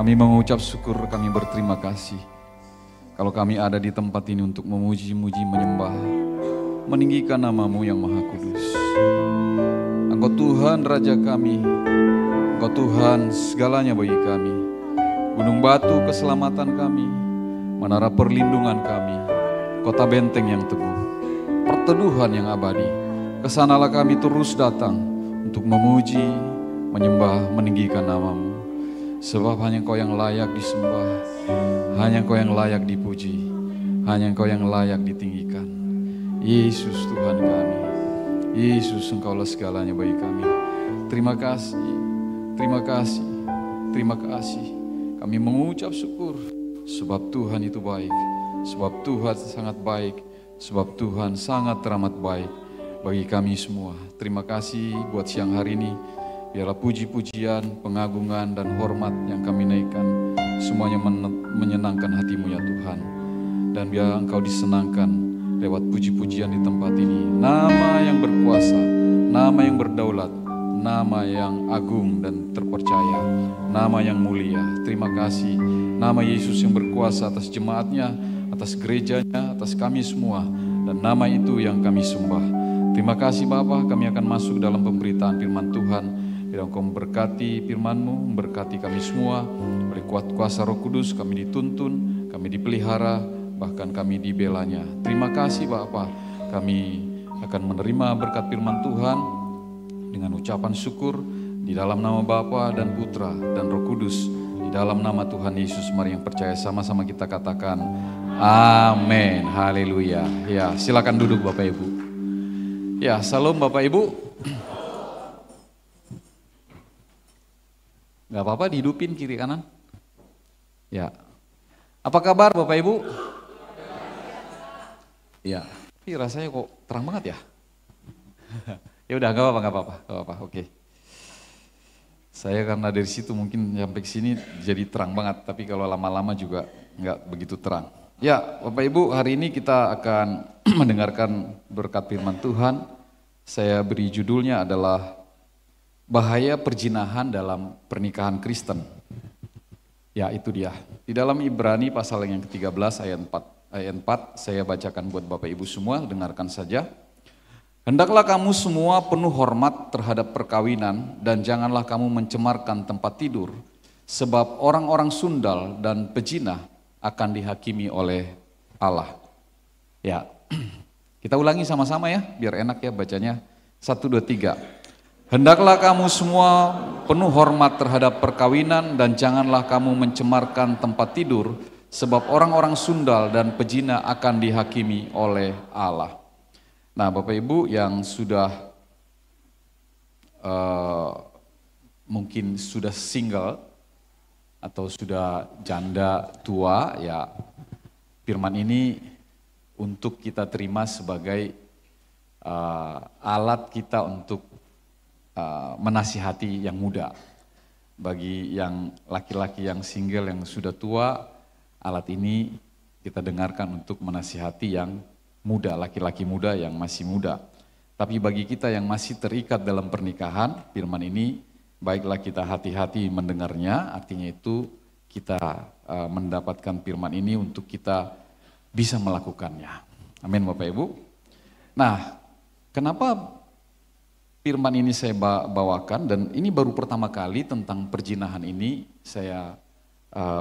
Kami mengucap syukur, kami berterima kasih. Kalau kami ada di tempat ini untuk memuji-muji, menyembah, meninggikan nama-Mu yang Maha Kudus. Engkau Tuhan Raja kami, Engkau Tuhan segalanya bagi kami. Gunung batu keselamatan kami, menara perlindungan kami, kota benteng yang teguh, perteduhan yang abadi. Kesanalah kami terus datang untuk memuji, menyembah, meninggikan nama-Mu. Sebab hanya Engkau yang layak disembah, hanya Engkau yang layak dipuji, hanya Engkau yang layak ditinggikan. Yesus Tuhan kami, Yesus Engkaulah segalanya bagi kami. Terima kasih, terima kasih, terima kasih. Kami mengucap syukur, sebab Tuhan itu baik, sebab Tuhan sangat baik, sebab Tuhan sangat teramat baik bagi kami semua. Terima kasih buat siang hari ini. Biarlah puji-pujian, pengagungan, dan hormat yang kami naikkan semuanya menyenangkan hati-Mu ya Tuhan. Dan biar Engkau disenangkan lewat puji-pujian di tempat ini. Nama yang berkuasa, nama yang berdaulat, nama yang agung dan terpercaya, nama yang mulia. Terima kasih, nama Yesus yang berkuasa atas jemaatnya, atas gerejanya, atas kami semua. Dan nama itu yang kami sembah. Terima kasih Bapa, kami akan masuk dalam pemberitaan firman Tuhan. Biar Engkau memberkati firman-Mu, memberkati kami semua. Oleh kuasa Roh Kudus kami dituntun, kami dipelihara, bahkan kami dibelanya. Terima kasih Bapa, kami akan menerima berkat firman Tuhan dengan ucapan syukur di dalam nama Bapa dan Putra dan Roh Kudus. Di dalam nama Tuhan Yesus, mari yang percaya sama-sama kita katakan amin. Haleluya. Ya, silakan duduk Bapak Ibu. Ya, salam Bapak Ibu. Gak apa-apa dihidupin kiri kanan. Ya. Apa kabar Bapak Ibu? Ya. Tapi rasanya kok terang banget ya? Ya udah gak apa-apa. Oke. Saya karena dari situ mungkin sampai ke sini jadi terang banget, tapi kalau lama-lama juga gak begitu terang. Ya, Bapak Ibu, hari ini kita akan mendengarkan berkat firman Tuhan. Saya beri judulnya adalah bahaya perzinahan dalam pernikahan Kristen. Ya, itu dia. Di dalam Ibrani pasal yang ke-13 ayat 4 saya bacakan buat Bapak Ibu semua, dengarkan saja. Hendaklah kamu semua penuh hormat terhadap perkawinan dan janganlah kamu mencemarkan tempat tidur, sebab orang-orang sundal dan pejinah akan dihakimi oleh Allah. Ya, kita ulangi sama-sama ya, biar enak ya bacanya. 1, 2, 3. Hendaklah kamu semua penuh hormat terhadap perkawinan dan janganlah kamu mencemarkan tempat tidur, sebab orang-orang sundal dan pejina akan dihakimi oleh Allah. Nah Bapak Ibu yang sudah mungkin sudah single atau sudah janda tua, ya firman ini untuk kita terima sebagai alat kita untuk menasihati yang muda. Bagi yang laki-laki yang single yang sudah tua, alat ini kita dengarkan untuk menasihati yang muda, laki-laki muda yang masih muda. Tapi bagi kita yang masih terikat dalam pernikahan, firman ini baiklah kita hati-hati mendengarnya, artinya itu kita mendapatkan firman ini untuk kita bisa melakukannya. Amin Bapak Ibu. Nah, kenapa firman ini saya bawakan, dan ini baru pertama kali tentang perzinahan ini saya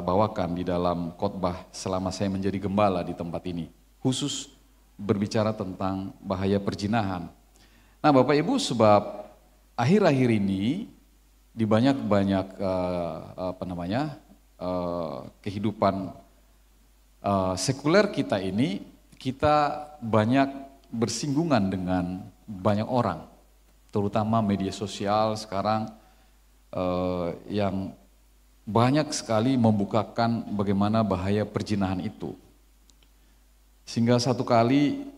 bawakan di dalam khotbah selama saya menjadi gembala di tempat ini. Khusus berbicara tentang bahaya perzinahan. Nah Bapak Ibu, sebab akhir-akhir ini di banyak-banyak kehidupan sekuler kita ini, kita banyak bersinggungan dengan banyak orang. Terutama media sosial sekarang yang banyak sekali membukakan bagaimana bahaya perzinahan itu. Sehingga satu kali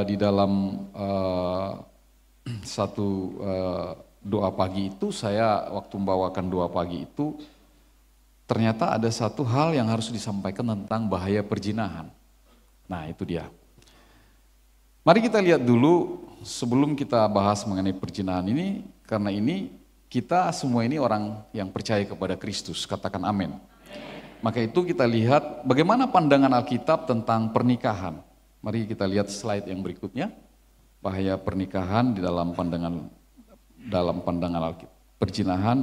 di dalam satu doa pagi itu, saya waktu membawakan doa pagi itu, ternyata ada satu hal yang harus disampaikan tentang bahaya perzinahan. Nah itu dia. Mari kita lihat dulu sebelum kita bahas mengenai perzinahan ini, karena ini kita semua ini orang yang percaya kepada Kristus, katakan amin. Maka itu kita lihat bagaimana pandangan Alkitab tentang pernikahan. Mari kita lihat slide yang berikutnya. Bahaya pernikahan di dalam pandangan Alkitab. Perzinahan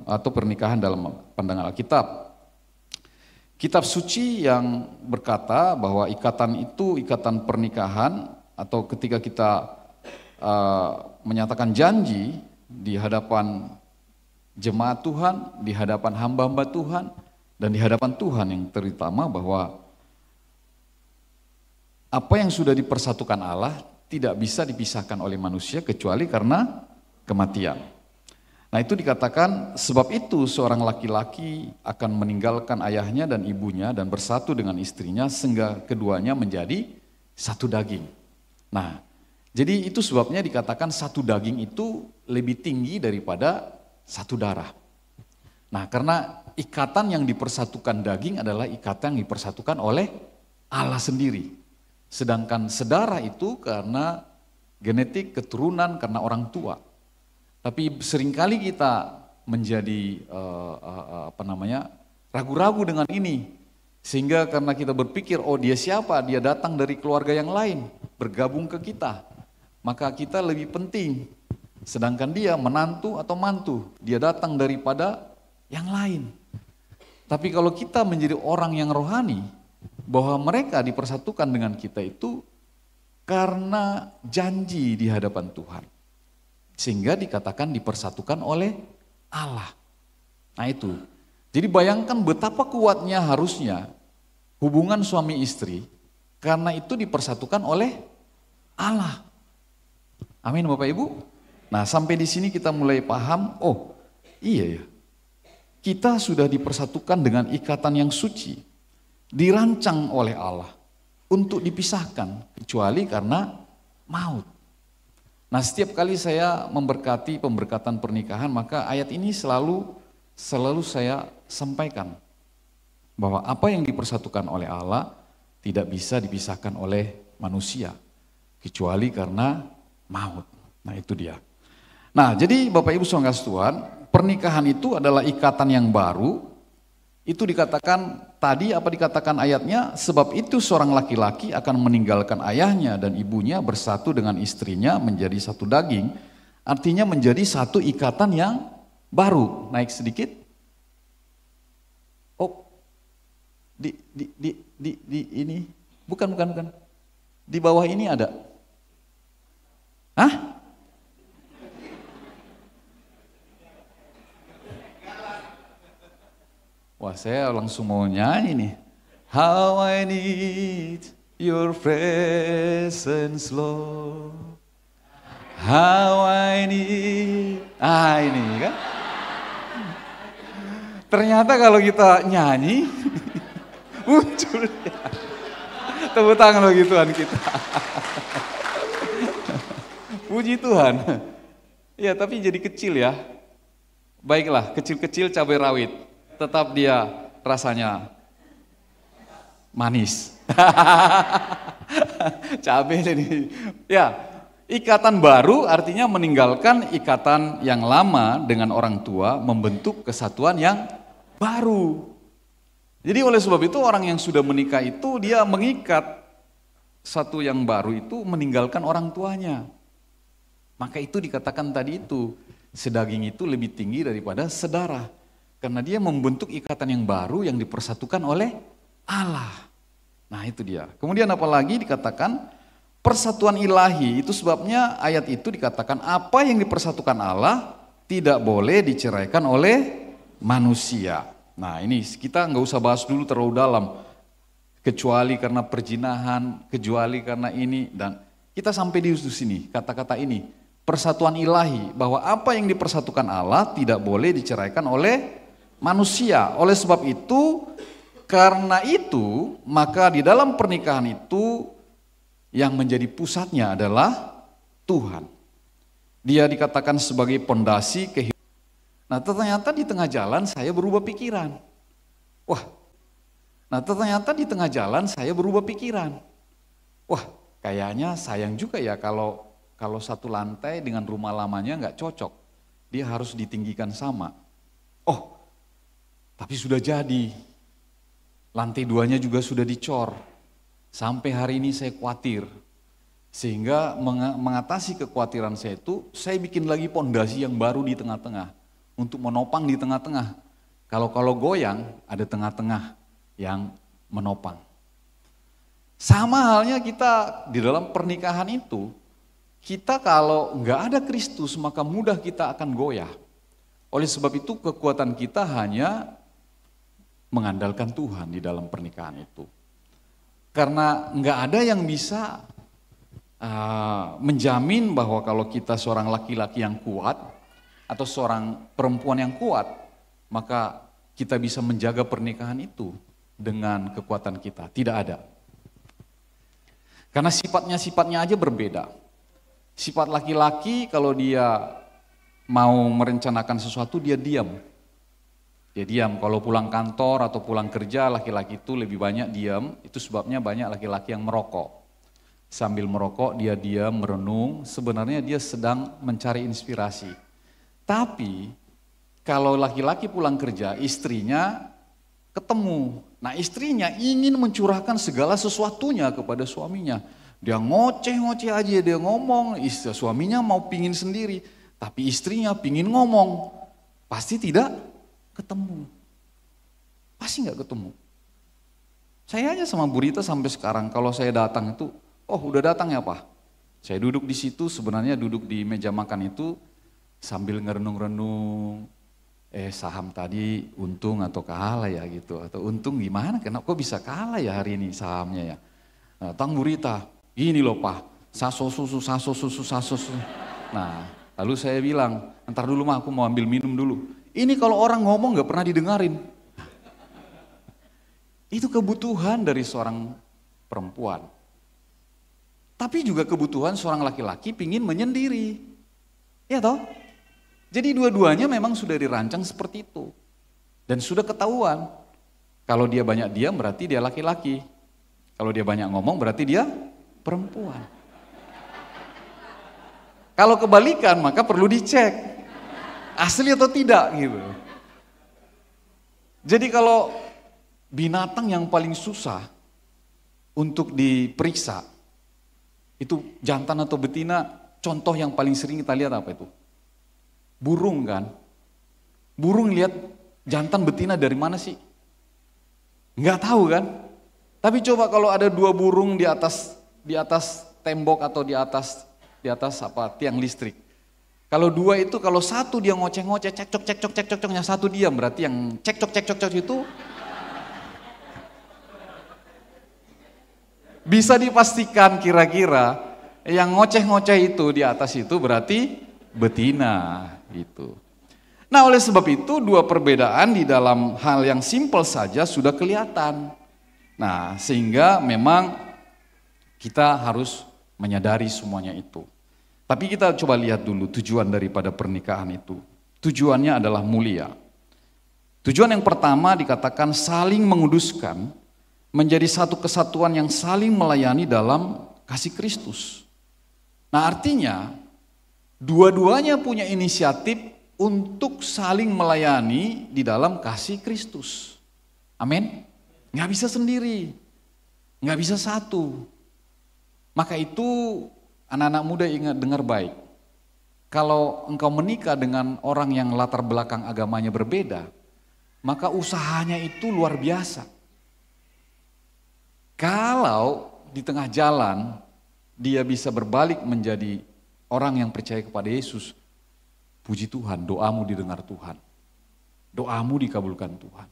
atau pernikahan dalam pandangan Alkitab. Kitab suci yang berkata bahwa ikatan itu ikatan pernikahan, atau ketika kita menyatakan janji di hadapan jemaat Tuhan, di hadapan hamba-hamba Tuhan, dan di hadapan Tuhan yang terutama, bahwa apa yang sudah dipersatukan Allah tidak bisa dipisahkan oleh manusia kecuali karena kematian. Nah itu dikatakan, sebab itu seorang laki-laki akan meninggalkan ayahnya dan ibunya dan bersatu dengan istrinya sehingga keduanya menjadi satu daging. Nah jadi itu sebabnya dikatakan satu daging itu lebih tinggi daripada satu darah. Nah karena ikatan yang dipersatukan daging adalah ikatan yang dipersatukan oleh Allah sendiri. Sedangkan sedara itu karena genetik, keturunan, karena orang tua. Tapi seringkali kita menjadi ragu-ragu dengan ini. Sehingga karena kita berpikir, oh dia siapa? Dia datang dari keluarga yang lain, bergabung ke kita. Maka kita lebih penting. Sedangkan dia menantu atau mantu, dia datang daripada yang lain. Tapi kalau kita menjadi orang yang rohani, bahwa mereka dipersatukan dengan kita itu karena janji di hadapan Tuhan. Sehingga dikatakan dipersatukan oleh Allah. Nah itu. Jadi bayangkan betapa kuatnya harusnya hubungan suami istri karena itu dipersatukan oleh Allah. Amin Bapak Ibu. Nah sampai di sini kita mulai paham, oh iya ya. Kita sudah dipersatukan dengan ikatan yang suci. Dirancang oleh Allah untuk dipisahkan kecuali karena maut. Nah setiap kali saya memberkati pemberkatan pernikahan, maka ayat ini selalu saya sampaikan bahwa apa yang dipersatukan oleh Allah tidak bisa dipisahkan oleh manusia kecuali karena maut. Nah itu dia. Nah jadi Bapak Ibu saudara Tuhan, pernikahan itu adalah ikatan yang baru. Itu dikatakan tadi, apa dikatakan ayatnya, sebab itu seorang laki-laki akan meninggalkan ayahnya dan ibunya bersatu dengan istrinya menjadi satu daging. Artinya menjadi satu ikatan yang baru. Naik sedikit. Oh, di ini, bukan. Di bawah ini ada. Hah? Wah saya langsung mau nyanyi nih. How I need your presence Lord. How I need. Ini kan. Ternyata kalau kita nyanyi muncul ya. Tepuk tangan bagi Tuhan kita. Puji Tuhan. Ya tapi jadi kecil ya. Baiklah, kecil-kecil cabai rawit. Tetap dia rasanya manis. Cabai ini. Ya, ikatan baru artinya meninggalkan ikatan yang lama dengan orang tua, membentuk kesatuan yang baru. Jadi oleh sebab itu orang yang sudah menikah itu dia mengikat satu yang baru itu meninggalkan orang tuanya. Maka itu dikatakan tadi itu, sedaging itu lebih tinggi daripada sedarah. Karena dia membentuk ikatan yang baru yang dipersatukan oleh Allah. Nah itu dia. Kemudian apalagi dikatakan persatuan ilahi. Itu sebabnya ayat itu dikatakan apa yang dipersatukan Allah tidak boleh diceraikan oleh manusia. Nah ini kita nggak usah bahas dulu terlalu dalam. Kecuali karena perzinahan, kecuali karena ini. Dan kita sampai di sini kata-kata ini. Persatuan ilahi. Bahwa apa yang dipersatukan Allah tidak boleh diceraikan oleh manusia. Oleh sebab itu, karena itu, maka di dalam pernikahan itu yang menjadi pusatnya adalah Tuhan. Dia dikatakan sebagai pondasi kehidupan. Nah ternyata di tengah jalan saya berubah pikiran. Ternyata di tengah jalan saya berubah pikiran. Kayaknya sayang juga ya kalau satu lantai dengan rumah lamanya nggak cocok. dia harus ditinggikan sama. Oh, tapi sudah jadi. Lantai 2-nya juga sudah dicor. Sampai hari ini saya khawatir. Sehingga mengatasi kekhawatiran saya itu, saya bikin lagi pondasi yang baru di tengah-tengah. Untuk menopang di tengah-tengah. Kalau goyang, ada tengah-tengah yang menopang. Sama halnya kita di dalam pernikahan itu, kita kalau nggak ada Kristus, maka mudah kita akan goyah. Oleh sebab itu kekuatan kita hanya mengandalkan Tuhan di dalam pernikahan itu. Karena nggak ada yang bisa menjamin bahwa kalau kita seorang laki-laki yang kuat atau seorang perempuan yang kuat, maka kita bisa menjaga pernikahan itu dengan kekuatan kita. Tidak ada. Karena sifatnya aja berbeda. Sifat laki-laki kalau dia mau merencanakan sesuatu dia diam. Dia diam, kalau pulang kantor atau pulang kerja laki-laki itu lebih banyak diam, itu sebabnya banyak laki-laki yang merokok. Sambil merokok dia diam, merenung, sebenarnya dia sedang mencari inspirasi. Tapi kalau laki-laki pulang kerja, istrinya ketemu. Nah istrinya ingin mencurahkan segala sesuatunya kepada suaminya. Dia ngoceh-ngoceh aja, dia ngomong, suaminya mau pingin sendiri. Tapi istrinya pingin ngomong, pasti tidak ketemu. Pasti nggak ketemu. Saya aja sama Bu Rita sampai sekarang kalau saya datang itu, oh udah datang ya Pak. Saya duduk di situ, sebenarnya duduk di meja makan itu sambil ngerenung-renung. Saham tadi untung atau kalah ya gitu. Atau untung gimana, kenapa kok bisa kalah ya hari ini sahamnya ya. Nah, Tang Bu Rita, gini loh Pak, saso susu. Nah, lalu saya bilang, ntar dulu mah aku mau ambil minum dulu. Ini kalau orang ngomong gak pernah didengarin. Itu kebutuhan dari seorang perempuan. Tapi juga kebutuhan seorang laki-laki pingin menyendiri. Ya toh? Jadi dua-duanya memang sudah dirancang seperti itu. Dan sudah ketahuan. Kalau dia banyak diam berarti dia laki-laki. Kalau dia banyak ngomong berarti dia perempuan. Kalau kebalikan maka perlu dicek. Asli atau tidak gitu. Jadi kalau binatang yang paling susah untuk diperiksa, itu jantan atau betina, contoh yang paling sering kita lihat apa itu? Burung kan. Burung lihat jantan betina dari mana sih? Nggak tahu kan? Tapi coba kalau ada dua burung di atas tembok atau di atas tiang listrik. Kalau dua itu, kalau satu dia ngoceh-ngoceh, cekcok-cekcok-cekcoknya, satu diam, berarti yang cekcok-cekcok itu bisa dipastikan kira-kira yang ngoceh-ngoceh itu di atas itu berarti betina gitu. Nah oleh sebab itu dua perbedaan di dalam hal yang simpel saja sudah kelihatan. Nah sehingga memang kita harus menyadari semuanya itu. Tapi kita coba lihat dulu tujuan daripada pernikahan itu. Tujuannya adalah mulia. Tujuan yang pertama dikatakan saling menguduskan, menjadi satu kesatuan yang saling melayani dalam kasih Kristus. Nah artinya, dua-duanya punya inisiatif untuk saling melayani di dalam kasih Kristus. Amin. Nggak bisa sendiri, nggak bisa satu. Maka itu anak-anak muda ingat dengar baik. Kalau engkau menikah dengan orang yang latar belakang agamanya berbeda, maka usahanya itu luar biasa. Kalau di tengah jalan dia bisa berbalik menjadi orang yang percaya kepada Yesus, puji Tuhan, doamu didengar Tuhan. Doamu dikabulkan Tuhan.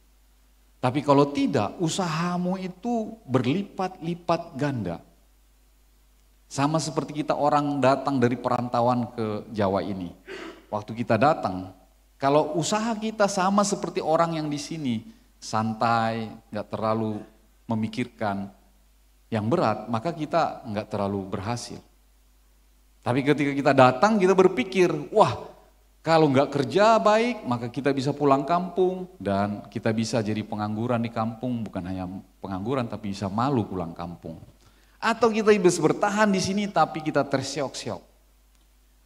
Tapi kalau tidak, usahamu itu berlipat-lipat ganda. Sama seperti kita orang datang dari perantauan ke Jawa ini. Waktu kita datang, kalau usaha kita sama seperti orang yang di sini, santai, nggak terlalu memikirkan yang berat, maka kita nggak terlalu berhasil. Tapi ketika kita datang, kita berpikir, wah kalau nggak kerja baik, maka kita bisa pulang kampung dan kita bisa jadi pengangguran di kampung, bukan hanya pengangguran tapi bisa malu pulang kampung. Atau kita bisa bertahan di sini tapi kita terseok-seok.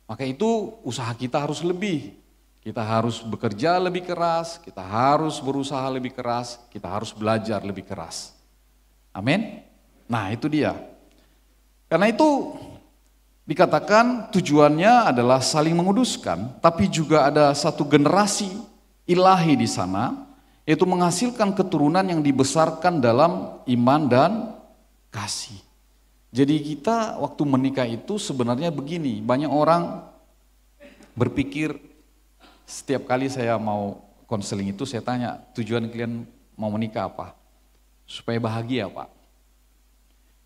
Maka itu usaha kita harus lebih. Kita harus bekerja lebih keras, kita harus berusaha lebih keras, kita harus belajar lebih keras. Amin. Nah itu dia. Karena itu dikatakan tujuannya adalah saling menguduskan, tapi juga ada satu generasi ilahi di sana, yaitu menghasilkan keturunan yang dibesarkan dalam iman dan kasih. Jadi kita waktu menikah itu sebenarnya begini, banyak orang berpikir setiap kali saya mau konseling itu saya tanya, tujuan kalian mau menikah apa? Supaya bahagia Pak.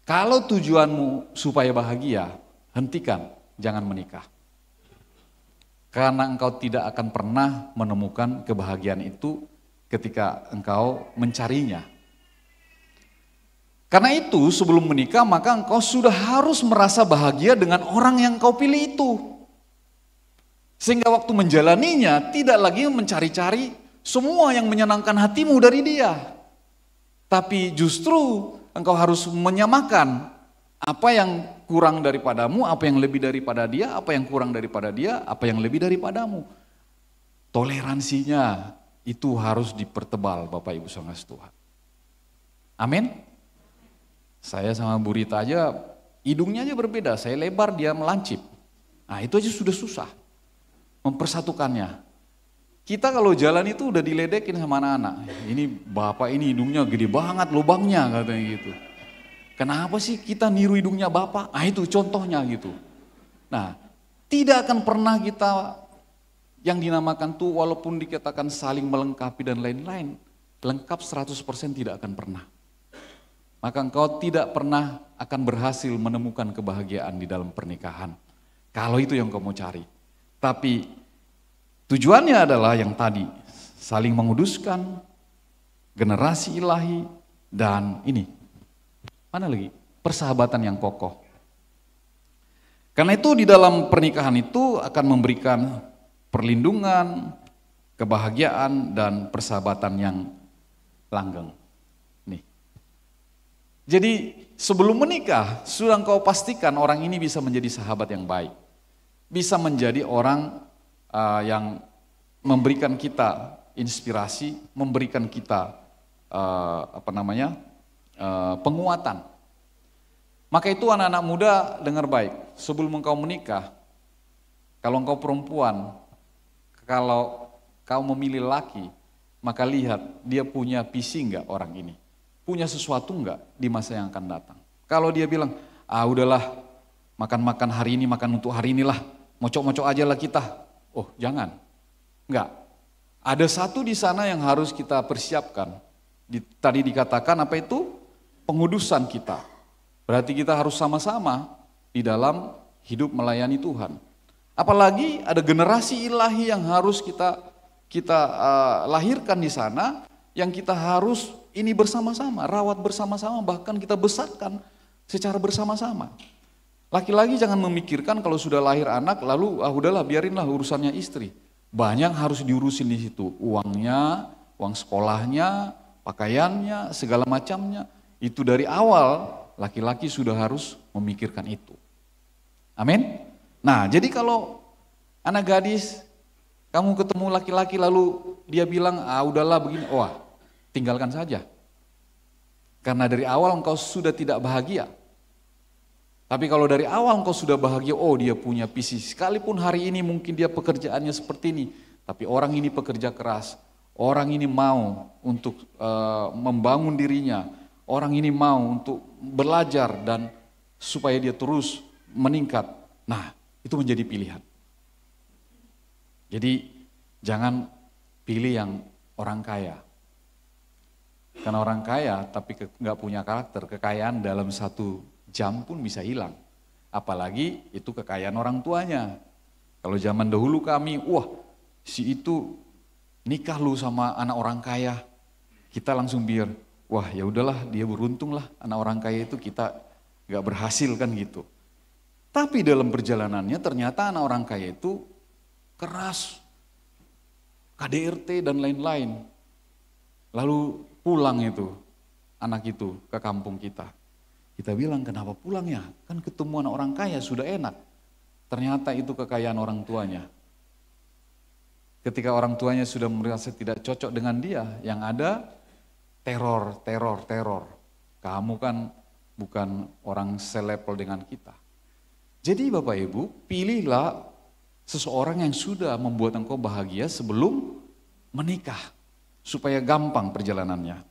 Kalau tujuanmu supaya bahagia, hentikan, jangan menikah. Karena engkau tidak akan pernah menemukan kebahagiaan itu ketika engkau mencarinya. Karena itu sebelum menikah maka engkau sudah harus merasa bahagia dengan orang yang kau pilih itu. Sehingga waktu menjalaninya tidak lagi mencari-cari semua yang menyenangkan hatimu dari dia. Tapi justru engkau harus menyamakan apa yang kurang daripadamu, apa yang lebih daripada dia, apa yang kurang daripada dia, apa yang lebih daripadamu. Toleransinya itu harus dipertebal Bapak Ibu saudara Tuhan. Amin. Saya sama Bu Rita aja, hidungnya aja berbeda, saya lebar, dia melancip. Nah itu aja sudah susah, mempersatukannya. Kita kalau jalan itu udah diledekin sama anak-anak. Ini bapak ini hidungnya gede banget lubangnya katanya gitu. Kenapa sih kita niru hidungnya bapak? Ah itu contohnya gitu. Nah tidak akan pernah kita yang dinamakan tuh walaupun dikatakan saling melengkapi dan lain-lain. Lengkap 100% tidak akan pernah. Maka engkau tidak pernah akan berhasil menemukan kebahagiaan di dalam pernikahan. Kalau itu yang kamu cari. Tapi tujuannya adalah yang tadi, saling menguduskan, generasi ilahi, dan ini, mana lagi? Persahabatan yang kokoh. Karena itu di dalam pernikahan itu akan memberikan perlindungan, kebahagiaan, dan persahabatan yang langgeng. Jadi sebelum menikah, sudah engkau pastikan orang ini bisa menjadi sahabat yang baik. Bisa menjadi orang yang memberikan kita inspirasi, memberikan kita penguatan. Maka itu anak-anak muda dengar baik, sebelum engkau menikah, kalau engkau perempuan, kalau kau memilih laki, maka lihat dia punya visi enggak orang ini. Punya sesuatu enggak di masa yang akan datang. Kalau dia bilang, udahlah makan-makan hari ini, makan untuk hari inilah, mocok-mocok aja lah kita. Oh jangan, enggak. Ada satu di sana yang harus kita persiapkan. Tadi dikatakan apa itu? Pengudusan kita. Berarti kita harus sama-sama di dalam hidup melayani Tuhan. Apalagi ada generasi ilahi yang harus kita lahirkan di sana, yang kita harus ini bersama-sama, rawat bersama-sama, bahkan kita besarkan secara bersama-sama. Laki-laki jangan memikirkan kalau sudah lahir anak, lalu udahlah biarinlah urusannya istri. Banyak harus diurusin di situ, uangnya, uang sekolahnya, pakaiannya, segala macamnya. Itu dari awal laki-laki sudah harus memikirkan itu. Amin. Nah jadi kalau anak gadis, kamu ketemu laki-laki lalu dia bilang udahlah begini, tinggalkan saja. Karena dari awal engkau sudah tidak bahagia. Tapi kalau dari awal engkau sudah bahagia, dia punya visi. Sekalipun hari ini mungkin dia pekerjaannya seperti ini, tapi orang ini pekerja keras. Orang ini mau untuk membangun dirinya. Orang ini mau untuk belajar dan supaya dia terus meningkat. Nah, itu menjadi pilihan. Jadi jangan pilih yang orang kaya. Karena orang kaya tapi nggak punya karakter, kekayaan dalam 1 jam pun bisa hilang. Apalagi itu kekayaan orang tuanya. Kalau zaman dahulu kami, si itu nikah lu sama anak orang kaya, kita langsung ya udahlah dia beruntung lah anak orang kaya itu, kita nggak berhasil kan gitu. Tapi dalam perjalanannya ternyata anak orang kaya itu keras, KDRT dan lain-lain. Lalu pulang itu, anak itu ke kampung kita. Kita bilang kenapa pulang ya? Kan ketemu anak orang kaya sudah enak. Ternyata itu kekayaan orang tuanya. Ketika orang tuanya sudah merasa tidak cocok dengan dia, yang ada teror. Kamu kan bukan orang selevel dengan kita. Jadi Bapak Ibu, pilihlah seseorang yang sudah membuat engkau bahagia sebelum menikah, supaya gampang perjalanannya.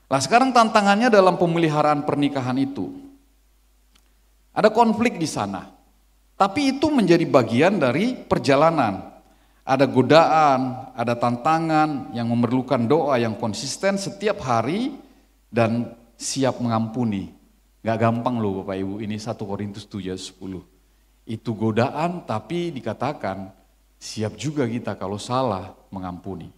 Nah sekarang tantangannya dalam pemeliharaan pernikahan itu. Ada konflik di sana, tapi itu menjadi bagian dari perjalanan. Ada godaan, ada tantangan yang memerlukan doa yang konsisten setiap hari dan siap mengampuni. Gak gampang loh Bapak Ibu, ini 1 Korintus 7:10. Itu godaan tapi dikatakan siap juga kita kalau salah mengampuni.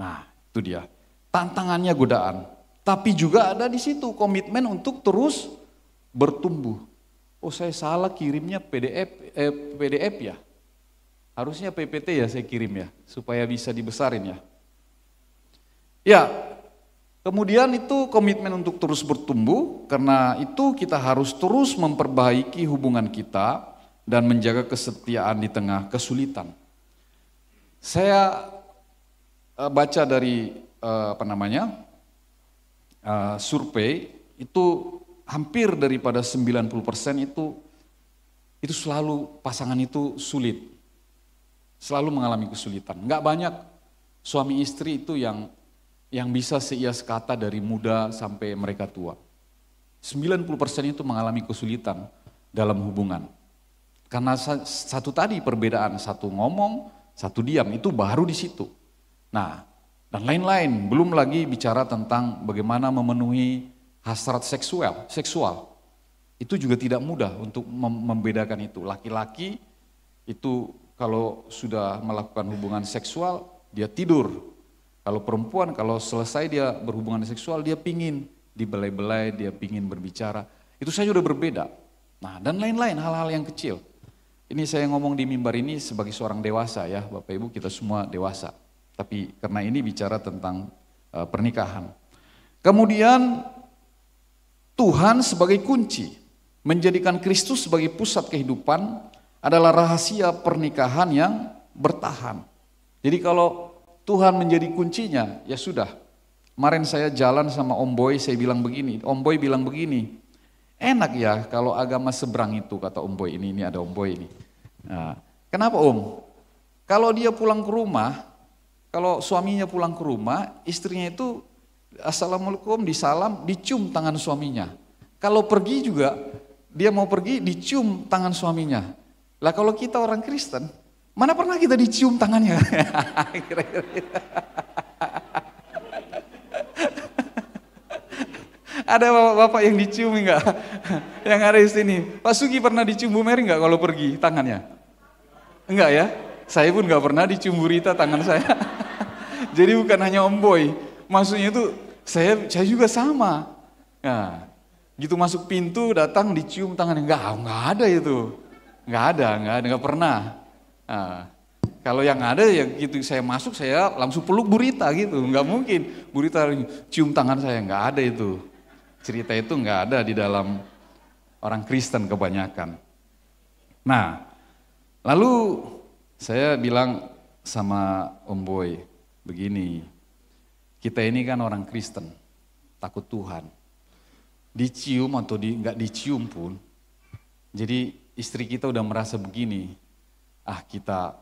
Nah itu dia, tantangannya godaan. Tapi juga ada di situ komitmen untuk terus bertumbuh. Oh saya salah kirimnya PDF ya. Harusnya PPT ya saya kirim ya, supaya bisa dibesarin ya. Ya, kemudian itu komitmen untuk terus bertumbuh, karena itu kita harus terus memperbaiki hubungan kita dan menjaga kesetiaan di tengah kesulitan. Saya baca dari survei, itu hampir daripada 90% itu selalu pasangan itu sulit. Selalu mengalami kesulitan. Enggak banyak suami istri itu yang bisa seias kata dari muda sampai mereka tua. 90% itu mengalami kesulitan dalam hubungan. Karena satu tadi perbedaan, satu ngomong, satu diam, itu baru di situ. Nah, dan lain-lain, belum lagi bicara tentang bagaimana memenuhi hasrat seksual. Itu juga tidak mudah untuk membedakan itu. Laki-laki itu kalau sudah melakukan hubungan seksual, dia tidur. Kalau perempuan, kalau selesai dia berhubungan seksual, dia pingin dibelai-belai, dia pingin berbicara. Itu saja sudah berbeda. Nah, dan lain-lain hal-hal yang kecil. Ini saya ngomong di mimbar ini sebagai seorang dewasa ya, Bapak Ibu kita semua dewasa. Tapi karena ini bicara tentang pernikahan. Kemudian Tuhan sebagai kunci, menjadikan Kristus sebagai pusat kehidupan, adalah rahasia pernikahan yang bertahan. Jadi kalau Tuhan menjadi kuncinya, ya sudah. Kemarin saya jalan sama Om Boy, saya bilang begini, Om Boy bilang begini, enak ya kalau agama seberang itu, kata Om Boy, ini ada Om Boy ini. Nah, kenapa Om? Kalau dia pulang ke rumah, kalau suaminya pulang ke rumah, istrinya itu Assalamualaikum, disalam, dicium tangan suaminya. Kalau pergi juga, dia mau pergi, dicium tangan suaminya. Lah kalau kita orang Kristen, mana pernah kita dicium tangannya? Ada bapak-bapak yang dicium enggak? Yang ada di sini. Pak Sugi pernah dicium Bu Mary enggak kalau pergi tangannya? Enggak ya? Saya pun enggak pernah dicium Bu Rita tangan saya. Jadi bukan hanya Om Boy. Maksudnya itu saya juga sama. Nah, gitu masuk pintu datang dicium tangannya. Enggak ada itu. Enggak pernah. Nah, kalau yang ada ya gitu saya masuk saya langsung peluk Bu Rita gitu. Enggak mungkin Bu Rita cium tangan saya, enggak ada itu. Cerita itu enggak ada di dalam orang Kristen kebanyakan. Nah, lalu saya bilang sama Om Boy begini, kita ini kan orang Kristen, takut Tuhan. Dicium atau enggak dicium pun, jadi istri kita udah merasa begini, kita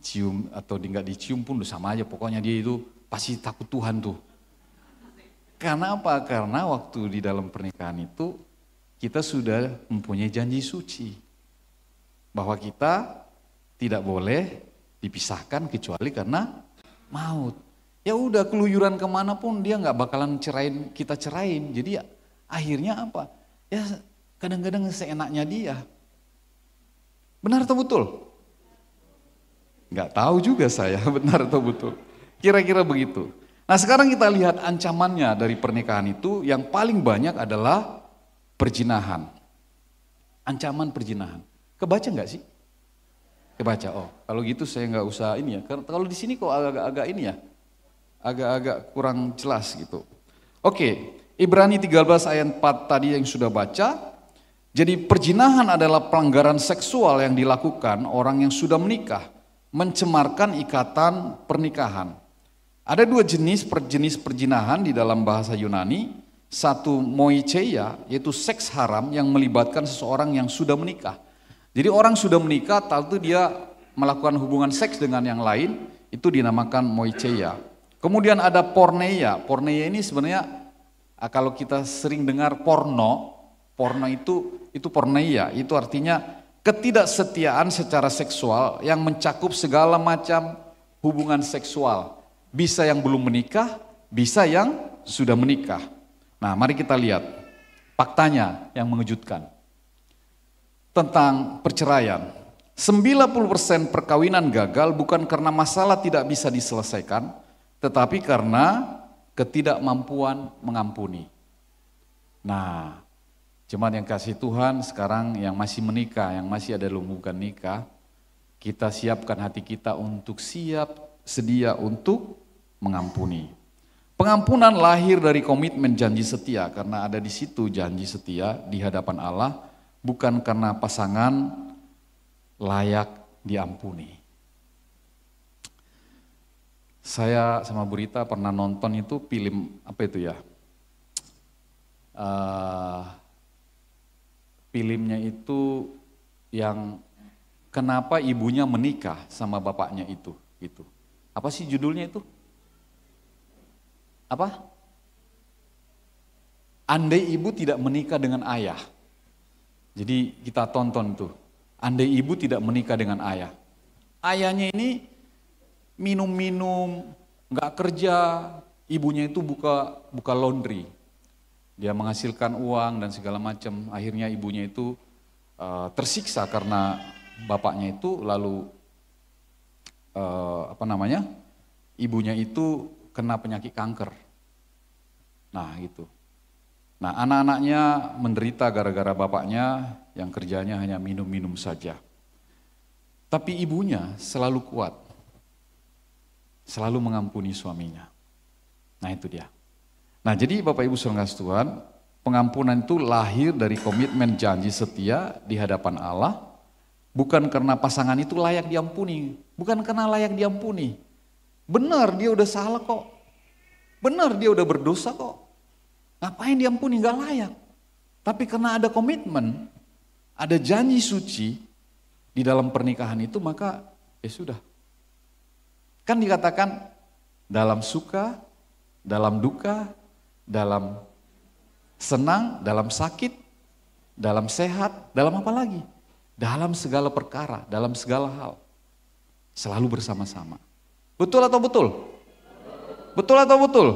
cium atau enggak dicium pun udah sama aja, pokoknya dia itu pasti takut Tuhan tuh. Karena apa? Karena waktu di dalam pernikahan itu kita sudah mempunyai janji suci bahwa kita tidak boleh dipisahkan kecuali karena maut. Ya udah keluyuran kemana pun dia nggak bakalan kita cerain. Jadi ya, akhirnya apa? Ya kadang-kadang seenaknya dia. Benar atau betul? Nggak tahu juga saya benar atau betul. Kira-kira begitu. Nah sekarang kita lihat ancamannya dari pernikahan itu, yang paling banyak adalah perzinahan. Ancaman perzinahan. Kebaca nggak sih? Kebaca. Oh, kalau gitu saya nggak usah ini ya. Kalau di sini kok agak-agak ini ya, agak-agak kurang jelas gitu. Oke, Ibrani 13 ayat 4 tadi yang sudah baca. Jadi perzinahan adalah pelanggaran seksual yang dilakukan orang yang sudah menikah mencemarkan ikatan pernikahan. Ada dua jenis perjinahan di dalam bahasa Yunani. Satu moicheia, yaitu seks haram yang melibatkan seseorang yang sudah menikah. Jadi orang sudah menikah, tentu dia melakukan hubungan seks dengan yang lain, itu dinamakan moicheia. Kemudian ada porneia. Porneia ini sebenarnya kalau kita sering dengar porno itu porneia, itu artinya ketidaksetiaan secara seksual yang mencakup segala macam hubungan seksual. Bisa yang belum menikah, bisa yang sudah menikah. Nah, mari kita lihat faktanya yang mengejutkan tentang perceraian. 90% perkawinan gagal bukan karena masalah tidak bisa diselesaikan, tetapi karena ketidakmampuan mengampuni. Nah, cuman yang kasih Tuhan sekarang yang masih menikah, yang masih ada dalam hubungan nikah, kita siapkan hati kita untuk sedia untuk mengampuni. Pengampunan lahir dari komitmen janji setia, karena ada di situ janji setia di hadapan Allah, bukan karena pasangan layak diampuni. Saya sama Bu Rita pernah nonton itu film, apa itu ya? Filmnya itu yang kenapa ibunya menikah sama bapaknya itu, gitu. Apa sih judulnya itu? Apa? Andai ibu tidak menikah dengan ayah. Jadi kita tonton tuh. Andai ibu tidak menikah dengan ayah. Ayahnya ini minum-minum, nggak kerja, ibunya itu buka laundry. Dia menghasilkan uang dan segala macam. Akhirnya ibunya itu tersiksa karena bapaknya itu lalu ibunya itu kena penyakit kanker. Nah gitu. Nah anak-anaknya menderita gara-gara bapaknya yang kerjanya hanya minum-minum saja. Tapi ibunya selalu kuat. Selalu mengampuni suaminya. Nah itu dia. Nah jadi Bapak Ibu saudara kasih Tuhan, pengampunan itu lahir dari komitmen janji setia di hadapan Allah. Bukan karena pasangan itu layak diampuni. Bukan karena layak diampuni. Benar dia udah salah kok. Benar dia udah berdosa kok. Ngapain diampuni, gak layak. Tapi karena ada komitmen, ada janji suci di dalam pernikahan itu, maka ya sudah. Kan dikatakan dalam suka, dalam duka, dalam senang, dalam sakit, dalam sehat, dalam apa lagi? Dalam segala perkara, dalam segala hal. Selalu bersama-sama. Betul atau betul? Betul atau betul?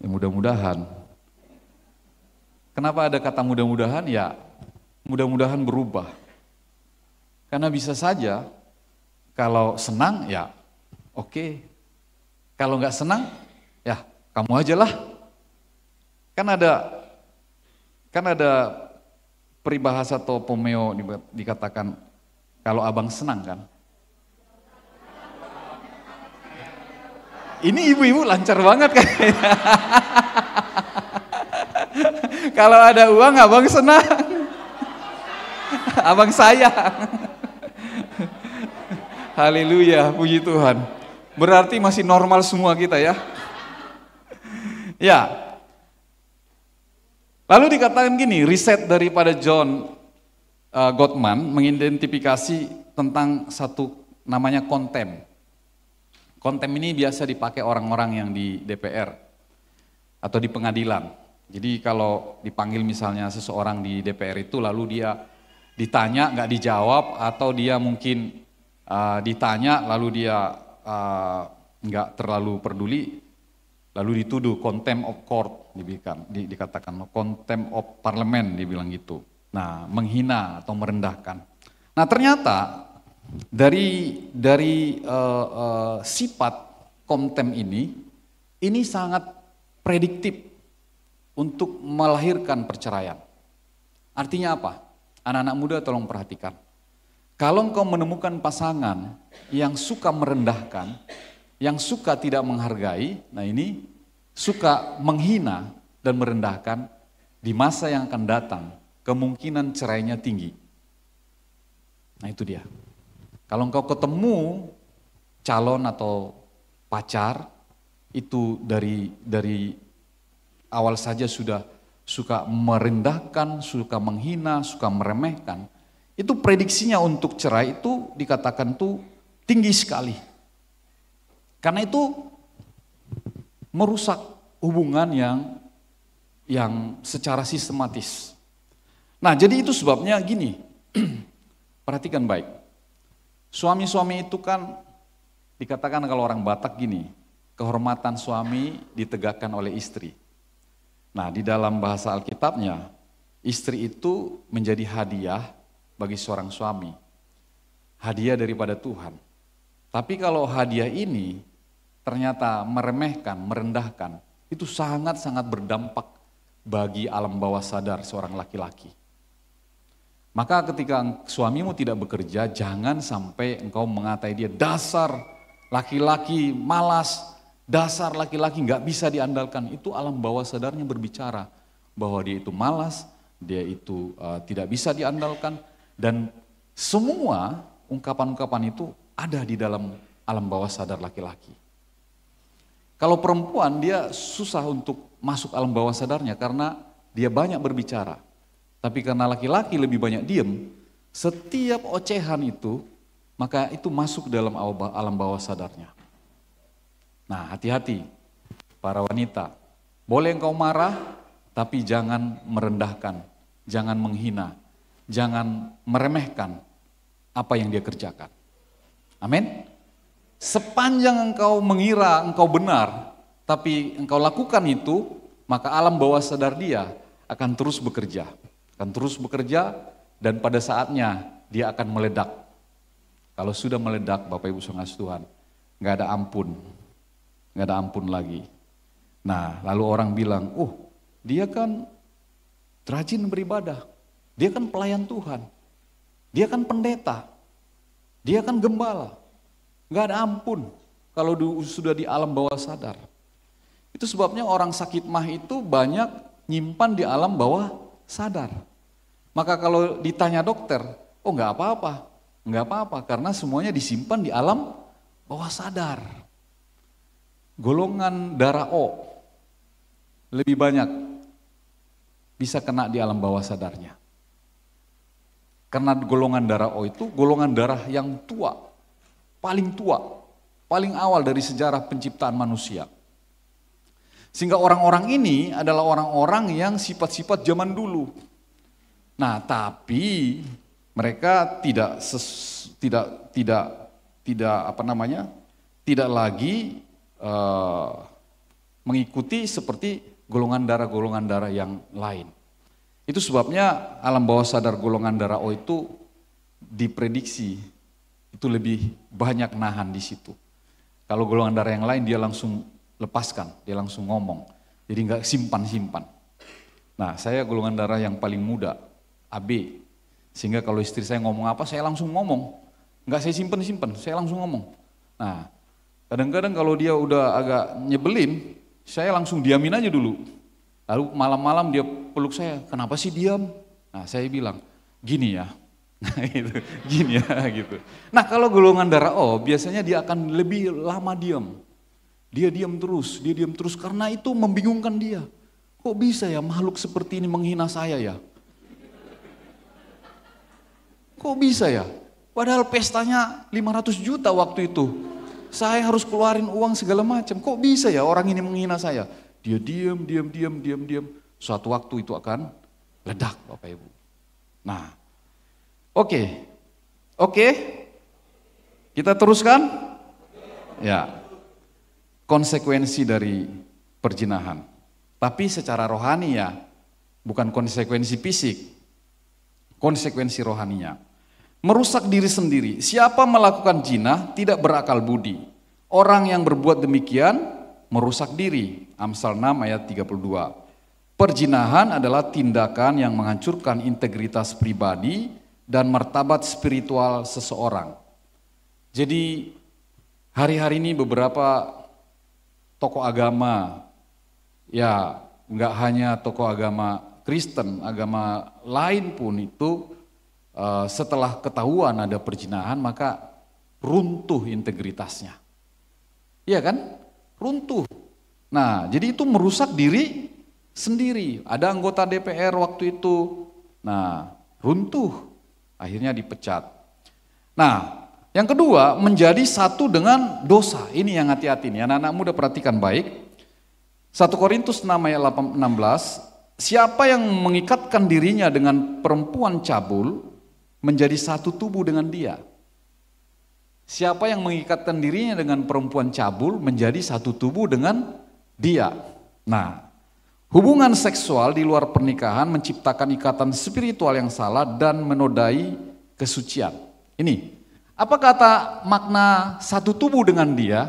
Ya mudah-mudahan. Kenapa ada kata mudah-mudahan? Ya mudah-mudahan berubah. Karena bisa saja kalau senang ya oke. Kalau nggak senang ya kamu aja lah. Kan ada peribahasa atau pomeo dikatakan kalau abang senang kan. Ini ibu-ibu lancar banget kan. Kalau ada uang abang senang. Abang sayang. Haleluya, puji Tuhan. Berarti masih normal semua kita ya. Ya. Lalu dikatakan gini, riset daripada John Gottman mengidentifikasi tentang satu namanya kontem. Kontem ini biasa dipakai orang-orang yang di DPR atau di pengadilan. Jadi kalau dipanggil misalnya seseorang di DPR itu lalu dia ditanya nggak dijawab atau dia mungkin ditanya lalu dia nggak terlalu peduli lalu dituduh contempt of court dikatakan contempt of parliament dibilang gitu. Nah menghina atau merendahkan. Nah ternyata dari sifat konten ini sangat prediktif untuk melahirkan perceraian. Artinya apa? Anak-anak muda tolong perhatikan. Kalau engkau menemukan pasangan yang suka merendahkan, yang suka tidak menghargai, nah ini suka menghina dan merendahkan, di masa yang akan datang kemungkinan cerainya tinggi. Nah itu dia. Kalau engkau ketemu calon atau pacar, itu dari awal saja sudah suka merendahkan, suka menghina, suka meremehkan, itu prediksinya untuk cerai itu dikatakan tuh tinggi sekali. Karena itu merusak hubungan yang secara sistematis. Nah, jadi itu sebabnya gini, perhatikan baik. Suami-suami itu kan dikatakan kalau orang Batak gini, kehormatan suami ditegakkan oleh istri. Nah, di dalam bahasa Alkitabnya, istri itu menjadi hadiah bagi seorang suami. Hadiah daripada Tuhan. Tapi kalau hadiah ini ternyata meremehkan, merendahkan, itu sangat-sangat berdampak bagi alam bawah sadar seorang laki-laki. Maka ketika suamimu tidak bekerja, jangan sampai engkau mengatai dia, dasar laki-laki malas, dasar laki-laki nggak bisa diandalkan. Itu alam bawah sadarnya berbicara bahwa dia itu malas, dia itu tidak bisa diandalkan, dan semua ungkapan-ungkapan itu ada di dalam alam bawah sadar laki-laki. Kalau perempuan dia susah untuk masuk alam bawah sadarnya karena dia banyak berbicara. Tapi karena laki-laki lebih banyak diem, setiap ocehan itu maka itu masuk dalam alam bawah sadarnya. Nah, hati-hati para wanita. Boleh engkau marah, tapi jangan merendahkan, jangan menghina, jangan meremehkan apa yang dia kerjakan. Amin. Sepanjang engkau mengira engkau benar, tapi engkau lakukan itu, maka alam bawah sadar dia akan terus bekerja. Akan terus bekerja dan pada saatnya dia akan meledak. Kalau sudah meledak, Bapak Ibu Saudara Tuhan, nggak ada ampun. Nggak ada ampun lagi. Nah, lalu orang bilang, dia kan rajin beribadah, dia kan pelayan Tuhan, dia kan pendeta, dia kan gembala. Nggak ada ampun kalau sudah di alam bawah sadar. Itu sebabnya orang sakit mah itu banyak nyimpan di alam bawah sadar. Maka kalau ditanya dokter, nggak apa-apa, nggak apa-apa karena semuanya disimpan di alam bawah sadar. Golongan darah O lebih banyak bisa kena di alam bawah sadarnya. Karena golongan darah O itu golongan darah yang tua, paling awal dari sejarah penciptaan manusia. Sehingga orang-orang ini adalah orang-orang yang sifat-sifat zaman dulu. Nah, tapi mereka tidak lagi mengikuti seperti golongan darah yang lain. Itu sebabnya alam bawah sadar golongan darah O itu diprediksi itu lebih banyak nahan di situ. Kalau golongan darah yang lain dia langsung lepaskan, dia langsung ngomong. Jadi nggak simpan-simpan. Nah, saya golongan darah yang paling muda, AB. Sehingga kalau istri saya ngomong apa, saya langsung ngomong. Nggak saya simpan-simpan, saya langsung ngomong. Nah, kadang-kadang kalau dia udah agak nyebelin, saya langsung diamin aja dulu. Lalu malam-malam dia peluk saya, kenapa sih diam? Nah, saya bilang, gini ya. Nah, gitu. Gini ya gitu. Nah, kalau golongan darah O biasanya dia akan lebih lama diam. Dia diam terus karena itu membingungkan dia. Kok bisa ya makhluk seperti ini menghina saya ya? Kok bisa ya? Padahal pestanya 500 juta waktu itu. Saya harus keluarin uang segala macam. Kok bisa ya orang ini menghina saya? Dia diam. Suatu waktu itu akan ledak, Bapak Ibu. Nah, oke. Kita teruskan? Ya. Konsekuensi dari perzinahan. Tapi secara rohani ya, bukan konsekuensi fisik. Konsekuensi rohaninya. Merusak diri sendiri. Siapa melakukan zina tidak berakal budi. Orang yang berbuat demikian merusak diri. Amsal 6 ayat 32. Perzinahan adalah tindakan yang menghancurkan integritas pribadi dan martabat spiritual seseorang. Jadi hari-hari ini beberapa tokoh agama, ya nggak hanya tokoh agama Kristen, agama lain pun itu setelah ketahuan ada perzinahan maka runtuh integritasnya. Iya kan? Runtuh. Nah, jadi itu merusak diri sendiri. Ada anggota DPR waktu itu, nah runtuh, akhirnya dipecat. Nah, yang kedua, menjadi satu dengan dosa. Ini yang hati-hati nih, anak-anak muda perhatikan baik. 1 Korintus 6 ayat 16, siapa yang mengikatkan dirinya dengan perempuan cabul, menjadi satu tubuh dengan dia. Siapa yang mengikatkan dirinya dengan perempuan cabul, menjadi satu tubuh dengan dia. Nah, hubungan seksual di luar pernikahan menciptakan ikatan spiritual yang salah dan menodai kesucian. Ini, apa kata makna satu tubuh dengan dia?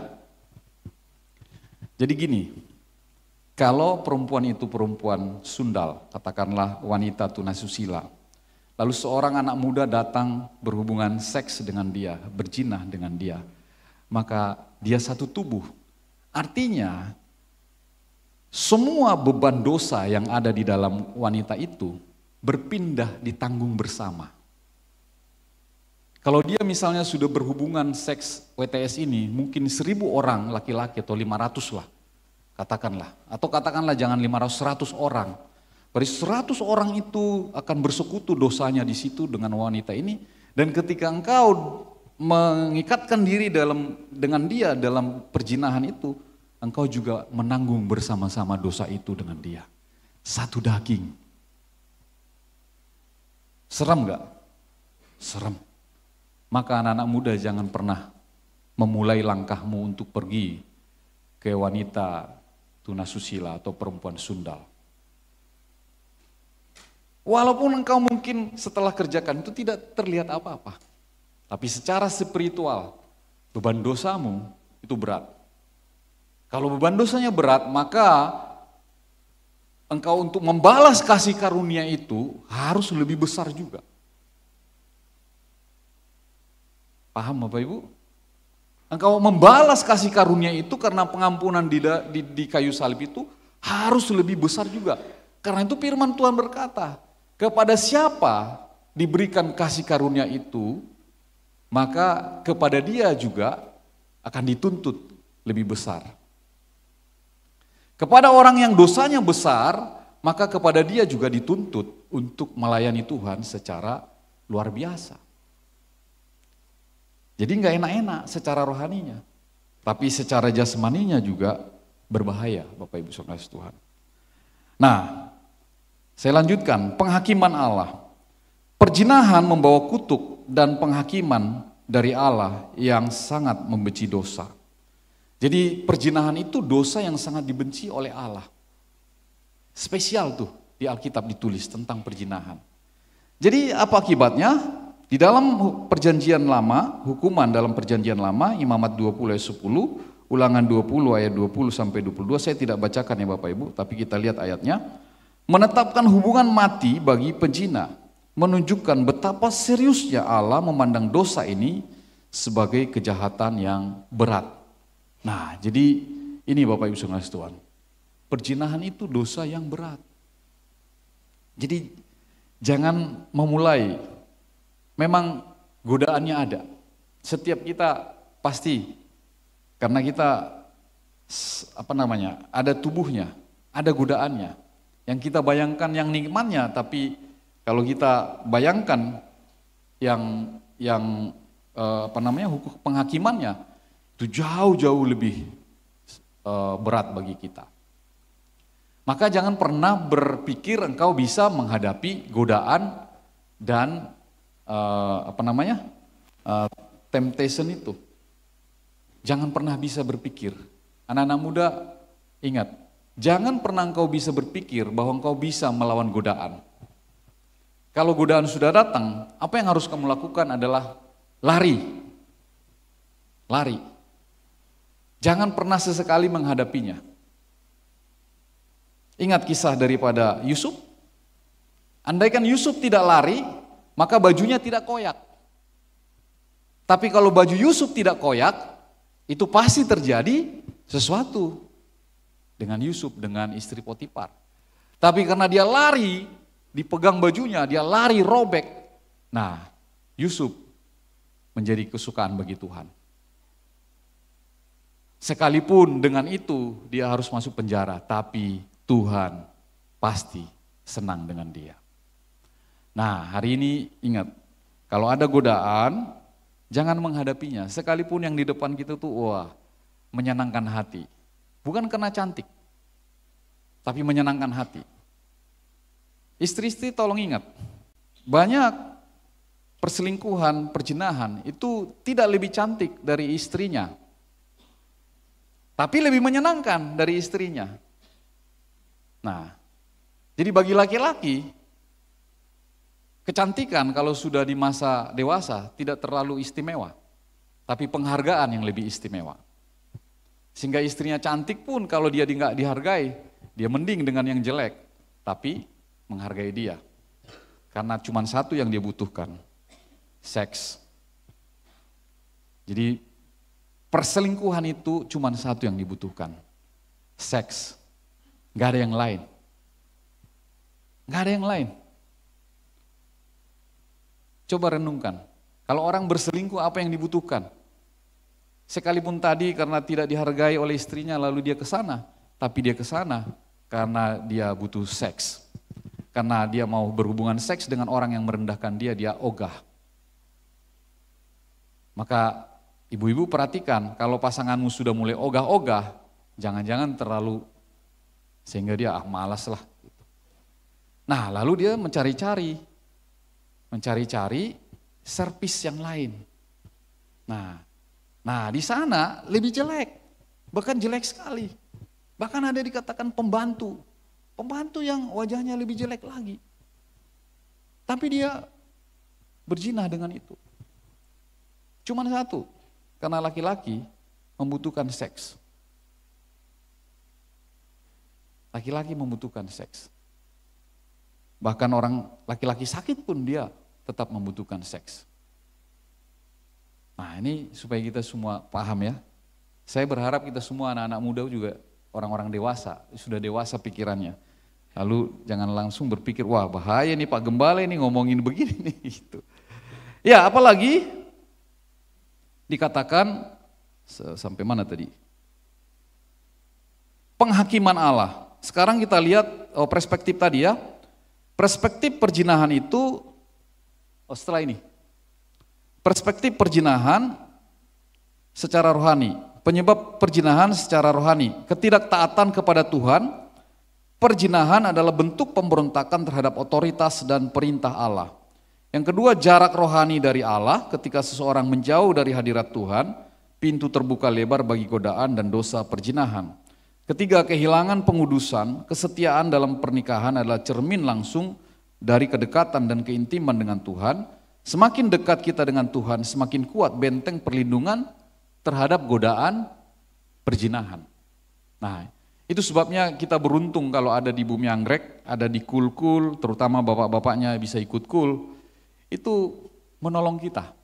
Jadi gini, kalau perempuan itu perempuan sundal, katakanlah wanita tunasusila, lalu seorang anak muda datang berhubungan seks dengan dia, berzina dengan dia, maka dia satu tubuh. Artinya, semua beban dosa yang ada di dalam wanita itu berpindah ditanggung bersama. Kalau dia misalnya sudah berhubungan seks WTS ini, mungkin 1000 orang laki-laki atau 500 lah. Katakanlah, atau katakanlah jangan 500, 100 orang. Berarti 100 orang itu akan bersekutu dosanya di situ dengan wanita ini. Dan ketika engkau mengikatkan diri dengan dia dalam perzinahan itu, engkau juga menanggung bersama-sama dosa itu dengan dia. Satu daging. Seram gak? Seram. Maka anak-anak muda jangan pernah memulai langkahmu untuk pergi ke wanita tunasusila atau perempuan sundal. Walaupun engkau mungkin setelah kerjakan itu tidak terlihat apa-apa. Tapi secara spiritual, beban dosamu itu berat. Kalau beban dosanya berat, maka engkau untuk membalas kasih karunia itu harus lebih besar juga. Paham Bapak Ibu? Engkau membalas kasih karunia itu karena pengampunan di kayu salib itu harus lebih besar juga. Karena itu firman Tuhan berkata, kepada siapa diberikan kasih karunia itu, maka kepada dia juga akan dituntut lebih besar. Kepada orang yang dosanya besar, maka kepada dia juga dituntut untuk melayani Tuhan secara luar biasa. Jadi nggak enak-enak secara rohaninya, tapi secara jasmaninya juga berbahaya, Bapak Ibu Saudara Tuhan. Nah, saya lanjutkan, penghakiman Allah. Perzinahan membawa kutuk dan penghakiman dari Allah yang sangat membenci dosa. Jadi perzinahan itu dosa yang sangat dibenci oleh Allah. Spesial tuh di Alkitab ditulis tentang perzinahan. Jadi apa akibatnya? Di dalam perjanjian lama, hukuman dalam perjanjian lama, Imamat 20 ayat 10, Ulangan 20 ayat 20 sampai 22, saya tidak bacakan ya Bapak Ibu, tapi kita lihat ayatnya. Menetapkan hubungan mati bagi penzina, menunjukkan betapa seriusnya Allah memandang dosa ini sebagai kejahatan yang berat. Nah, jadi ini Bapak Ibu Saudara Tuhan, perzinahan itu dosa yang berat. Jadi jangan memulai. Memang godaannya ada. Setiap kita pasti, karena kita ada tubuhnya, ada godaannya. Yang kita bayangkan yang nikmatnya, tapi kalau kita bayangkan hukum penghakimannya itu jauh-jauh lebih berat bagi kita. Maka jangan pernah berpikir engkau bisa menghadapi godaan dan temptation itu. Jangan pernah bisa berpikir. Anak-anak muda ingat, jangan pernah engkau bisa berpikir bahwa engkau bisa melawan godaan. Kalau godaan sudah datang, apa yang harus kamu lakukan adalah lari. Lari. Jangan pernah sesekali menghadapinya. Ingat kisah daripada Yusuf. Andaikan Yusuf tidak lari, maka bajunya tidak koyak. Tapi kalau baju Yusuf tidak koyak, itu pasti terjadi sesuatu dengan Yusuf, dengan istri Potifar. Tapi karena dia lari, dipegang bajunya, dia lari robek. Nah, Yusuf menjadi kesukaan bagi Tuhan. Sekalipun dengan itu dia harus masuk penjara, tapi Tuhan pasti senang dengan dia. Nah, hari ini ingat, kalau ada godaan, jangan menghadapinya. Sekalipun yang di depan kita tuh menyenangkan hati. Bukan karena cantik, tapi menyenangkan hati. Istri-istri tolong ingat, banyak perselingkuhan, perzinahan itu tidak lebih cantik dari istrinya, tapi lebih menyenangkan dari istrinya. Nah, jadi bagi laki-laki, kecantikan kalau sudah di masa dewasa tidak terlalu istimewa, tapi penghargaan yang lebih istimewa. Sehingga istrinya cantik pun kalau dia nggak dihargai, dia mending dengan yang jelek, tapi menghargai dia. Karena cuma satu yang dia butuhkan, seks. Jadi perselingkuhan itu cuma satu yang dibutuhkan, seks. Nggak ada yang lain. Nggak ada yang lain. Coba renungkan, kalau orang berselingkuh apa yang dibutuhkan? Sekalipun tadi karena tidak dihargai oleh istrinya lalu dia ke sana, tapi dia ke sana karena dia butuh seks. Karena dia mau berhubungan seks dengan orang yang merendahkan dia ogah. Maka ibu-ibu perhatikan, kalau pasanganmu sudah mulai ogah-ogah, jangan-jangan terlalu sehingga dia malas lah. Nah, lalu dia mencari-cari servis yang lain. Nah, di sana lebih jelek, bahkan jelek sekali. Bahkan ada dikatakan pembantu yang wajahnya lebih jelek lagi. Tapi dia berzina dengan itu. Cuman satu, karena laki-laki membutuhkan seks. Laki-laki membutuhkan seks. Bahkan orang laki-laki sakit pun dia tetap membutuhkan seks. Nah, ini supaya kita semua paham ya. Saya berharap kita semua anak-anak muda juga orang-orang dewasa, sudah dewasa pikirannya. Lalu jangan langsung berpikir, wah bahaya nih Pak Gembala ini ngomongin begini nih. Gitu. Ya, apalagi dikatakan, sampai mana tadi? Penghakiman Allah. Sekarang kita lihat perspektif tadi ya. Perspektif perzinahan itu, setelah ini. Perspektif perzinahan secara rohani, penyebab perzinahan secara rohani, ketidaktaatan kepada Tuhan. Perzinahan adalah bentuk pemberontakan terhadap otoritas dan perintah Allah. Yang kedua, jarak rohani dari Allah, ketika seseorang menjauh dari hadirat Tuhan, pintu terbuka lebar bagi godaan dan dosa perzinahan. Ketiga, kehilangan pengudusan, kesetiaan dalam pernikahan adalah cermin langsung dari kedekatan dan keintiman dengan Tuhan. Semakin dekat kita dengan Tuhan, semakin kuat benteng perlindungan terhadap godaan perzinahan. Nah, itu sebabnya kita beruntung kalau ada di Bumi Anggrek, ada di Kul-Kul, terutama bapak-bapaknya bisa ikut Kul, itu menolong kita.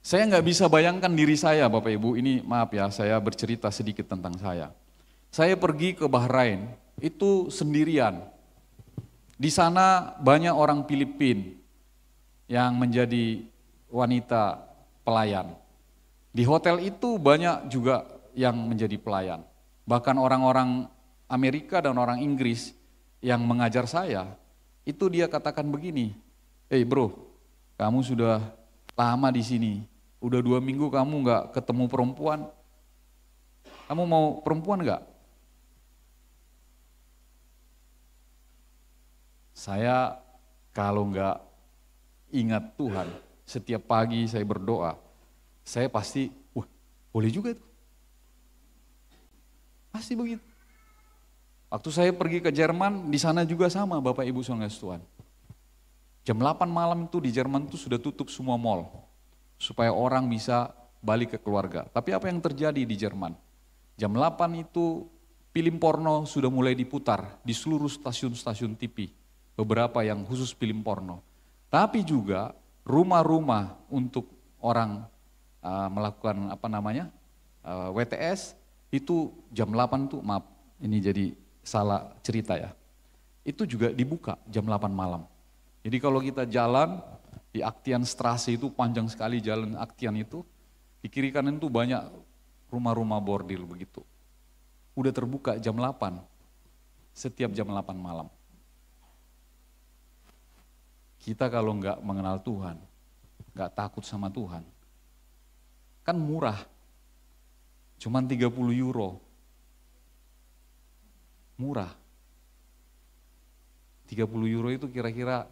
Saya nggak bisa bayangkan diri saya, Bapak Ibu, ini maaf ya, saya bercerita sedikit tentang saya. Saya pergi ke Bahrain, itu sendirian. Di sana banyak orang Filipina yang menjadi wanita pelayan. Di hotel itu banyak juga yang menjadi pelayan. Bahkan orang-orang Amerika dan orang Inggris yang mengajar saya, itu dia katakan begini, bro, kamu sudah lama di sini, udah 2 minggu kamu nggak ketemu perempuan, kamu mau perempuan nggak? Saya kalau nggak ingat Tuhan, setiap pagi saya berdoa, saya pasti, boleh juga itu. Pasti begitu. Waktu saya pergi ke Jerman, di sana juga sama Bapak Ibu Saudara Tuhan. Jam 8 malam itu di Jerman itu sudah tutup semua mall, supaya orang bisa balik ke keluarga. Tapi apa yang terjadi di Jerman? Jam 8 itu film porno sudah mulai diputar di seluruh stasiun-stasiun TV. Beberapa yang khusus film porno. Tapi juga rumah-rumah untuk orang melakukan WTS itu jam 8 tuh, maaf ini jadi salah cerita ya. Itu juga dibuka jam 8 malam. Jadi kalau kita jalan Di Aktianstrasse itu panjang sekali jalan Aktian itu. Di kiri kanan itu banyak rumah-rumah bordil begitu. Udah terbuka jam 8, setiap jam 8 malam. Kita kalau nggak mengenal Tuhan, nggak takut sama Tuhan, kan murah. Cuman 30 euro. Murah. 30 euro itu kira-kira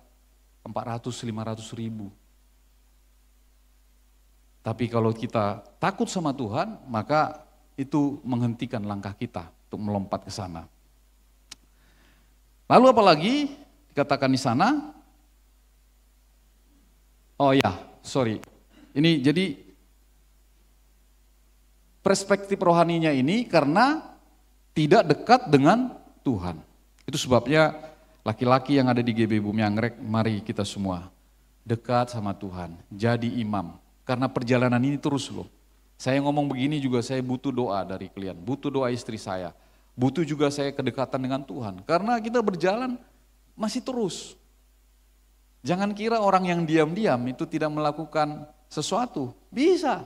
400-500 ribu. Tapi kalau kita takut sama Tuhan, maka itu menghentikan langkah kita untuk melompat ke sana. Lalu apalagi dikatakan di sana? Oh ya, sorry. Ini jadi perspektif rohaninya ini karena tidak dekat dengan Tuhan. Itu sebabnya laki-laki yang ada di GB Bumi Anggrek, mari kita semua dekat sama Tuhan, jadi imam. Karena perjalanan ini terus loh. Saya ngomong begini juga saya butuh doa dari kalian, butuh doa istri saya. Butuh juga saya kedekatan dengan Tuhan. Karena kita berjalan masih terus. Jangan kira orang yang diam-diam itu tidak melakukan sesuatu. Bisa.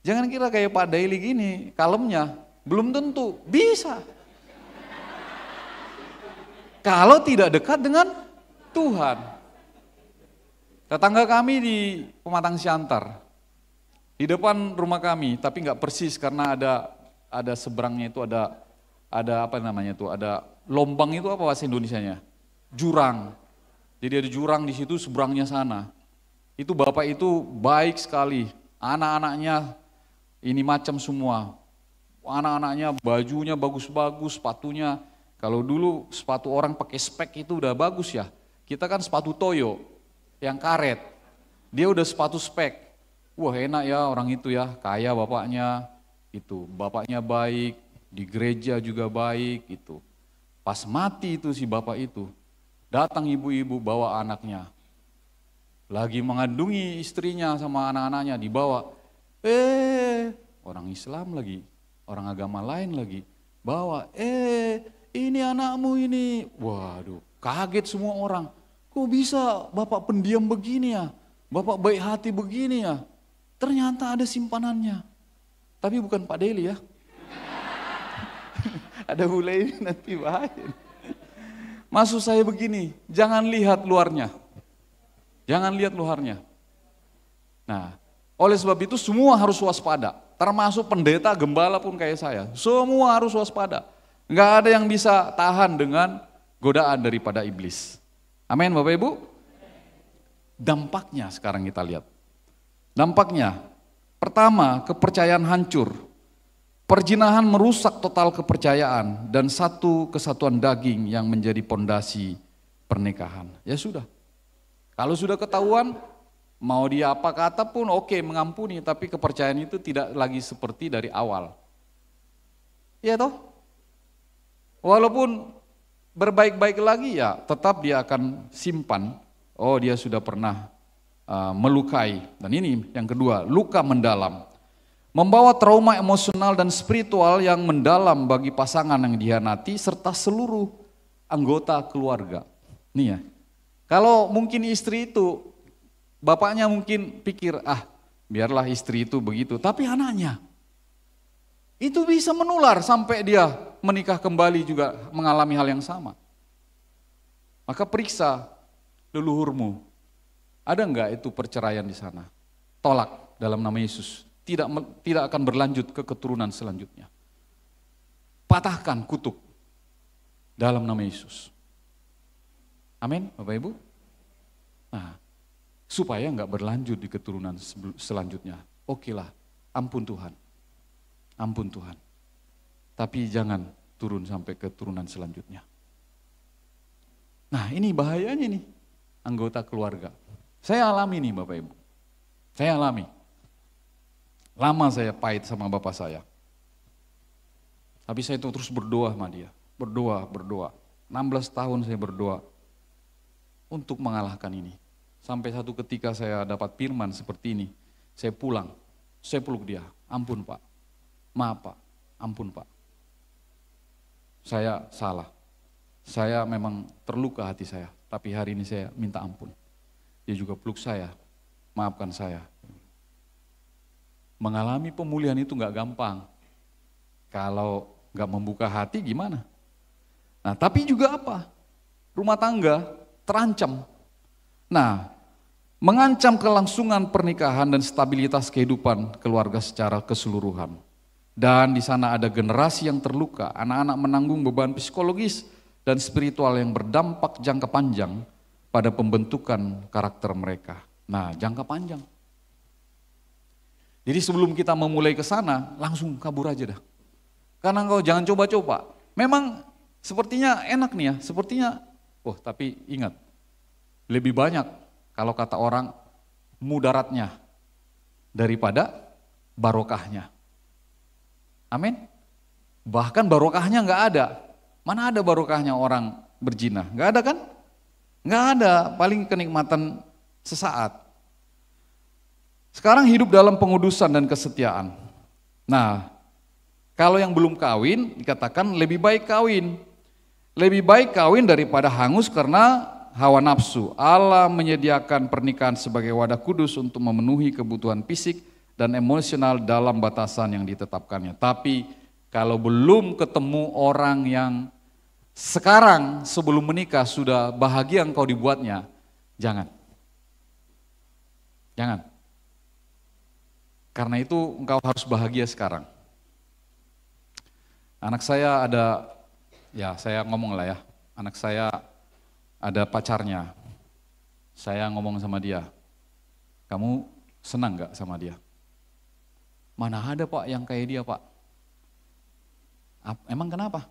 Jangan kira kayak Pak Daily gini, kalemnya. Belum tentu, bisa. Kalau tidak dekat dengan Tuhan. Tetangga kami di Pematang Siantar, di depan rumah kami, tapi nggak persis karena ada seberangnya itu ada apa namanya itu, ada lombang itu apa bahasa Indonesianya? Jurang. Jadi ada jurang di situ seberangnya sana. Itu bapak itu baik sekali, anak-anaknya ini macam semua. Anak-anaknya bajunya bagus-bagus, sepatunya. Kalau dulu sepatu orang pakai spek itu udah bagus ya. Kita kan sepatu toyo yang karet. Dia udah sepatu spek. Wah enak ya orang itu ya, kaya bapaknya. Itu bapaknya baik, di gereja juga baik gitu. Pas mati itu si bapak itu, datang ibu-ibu bawa anaknya. Lagi mengandungi istrinya sama anak-anaknya dibawa. Orang Islam lagi, orang agama lain lagi. Bawa, ini anakmu ini. Waduh, kaget semua orang. Kok bisa bapak pendiam begini ya? Bapak baik hati begini ya? Ternyata ada simpanannya. Tapi bukan Pak Deli ya. Ada bule ini nanti bahaya. Maksud saya begini, jangan lihat luarnya. Jangan lihat luarnya. Nah, oleh sebab itu semua harus waspada. Termasuk pendeta, gembala pun kayak saya. Semua harus waspada. Enggak ada yang bisa tahan dengan godaan daripada iblis. Amin Bapak Ibu. Dampaknya sekarang kita lihat. Dampaknya, pertama kepercayaan hancur. Perzinahan merusak total kepercayaan dan satu kesatuan daging yang menjadi pondasi pernikahan. Ya sudah. Kalau sudah ketahuan, mau dia apa kata pun oke mengampuni, tapi kepercayaan itu tidak lagi seperti dari awal. Iya toh? Walaupun berbaik-baik lagi ya tetap dia akan simpan, oh dia sudah pernah melukai. Dan ini yang kedua, luka mendalam. Membawa trauma emosional dan spiritual yang mendalam bagi pasangan yang dihianati serta seluruh anggota keluarga. Nih ya, kalau mungkin istri itu, bapaknya mungkin pikir, biarlah istri itu begitu, tapi anaknya, itu bisa menular sampai dia menikah kembali juga mengalami hal yang sama. Maka periksa leluhurmu, ada enggak itu perceraian di sana? Tolak dalam nama Yesus, tidak akan berlanjut ke keturunan selanjutnya. Patahkan kutuk dalam nama Yesus. Amin, Bapak Ibu. Nah, supaya enggak berlanjut di keturunan selanjutnya. Okelah, ampun Tuhan. Ampun Tuhan. Tapi jangan turun sampai ke turunan selanjutnya. Nah ini bahayanya nih, anggota keluarga. Saya alami nih Bapak Ibu. Saya alami. Lama saya pahit sama bapak saya. Tapi saya itu terus berdoa sama dia. Berdoa. 16 tahun saya berdoa untuk mengalahkan ini. Sampai satu ketika saya dapat firman seperti ini. Saya pulang, saya peluk dia. Ampun Pak, maaf Pak, ampun Pak. Saya salah. Saya memang terluka hati saya, tapi hari ini saya minta ampun. dia juga peluk saya, maafkan saya. Mengalami pemulihan itu gak gampang. Kalau gak membuka hati gimana? Nah tapi juga apa? Rumah tangga terancam. Nah, mengancam kelangsungan pernikahan dan stabilitas kehidupan keluarga secara keseluruhan. Dan di sana ada generasi yang terluka, anak-anak menanggung beban psikologis dan spiritual yang berdampak jangka panjang pada pembentukan karakter mereka. Nah, jangka panjang. Jadi sebelum kita memulai ke sana, langsung kabur aja dah. Karena engkau jangan coba-coba. Memang sepertinya enak nih ya, sepertinya, tapi ingat, lebih banyak kalau kata orang mudaratnya daripada barokahnya. Amin. Bahkan barokahnya nggak ada. Mana ada barokahnya orang berzina? Nggak ada kan? Nggak ada, paling kenikmatan sesaat. Sekarang hidup dalam pengudusan dan kesetiaan. Nah, kalau yang belum kawin dikatakan lebih baik kawin. Lebih baik kawin daripada hangus karena hawa nafsu. Allah menyediakan pernikahan sebagai wadah kudus untuk memenuhi kebutuhan fisik dan emosional dalam batasan yang ditetapkannya. Tapi kalau belum ketemu orang yang sekarang sebelum menikah sudah bahagia engkau dibuatnya, jangan. Jangan. Karena itu engkau harus bahagia sekarang. Anak saya ada, saya ngomong lah ya, anak saya ada pacarnya. Saya ngomong sama dia, kamu senang gak sama dia? Mana ada Pak yang kayak dia Pak? Emang kenapa?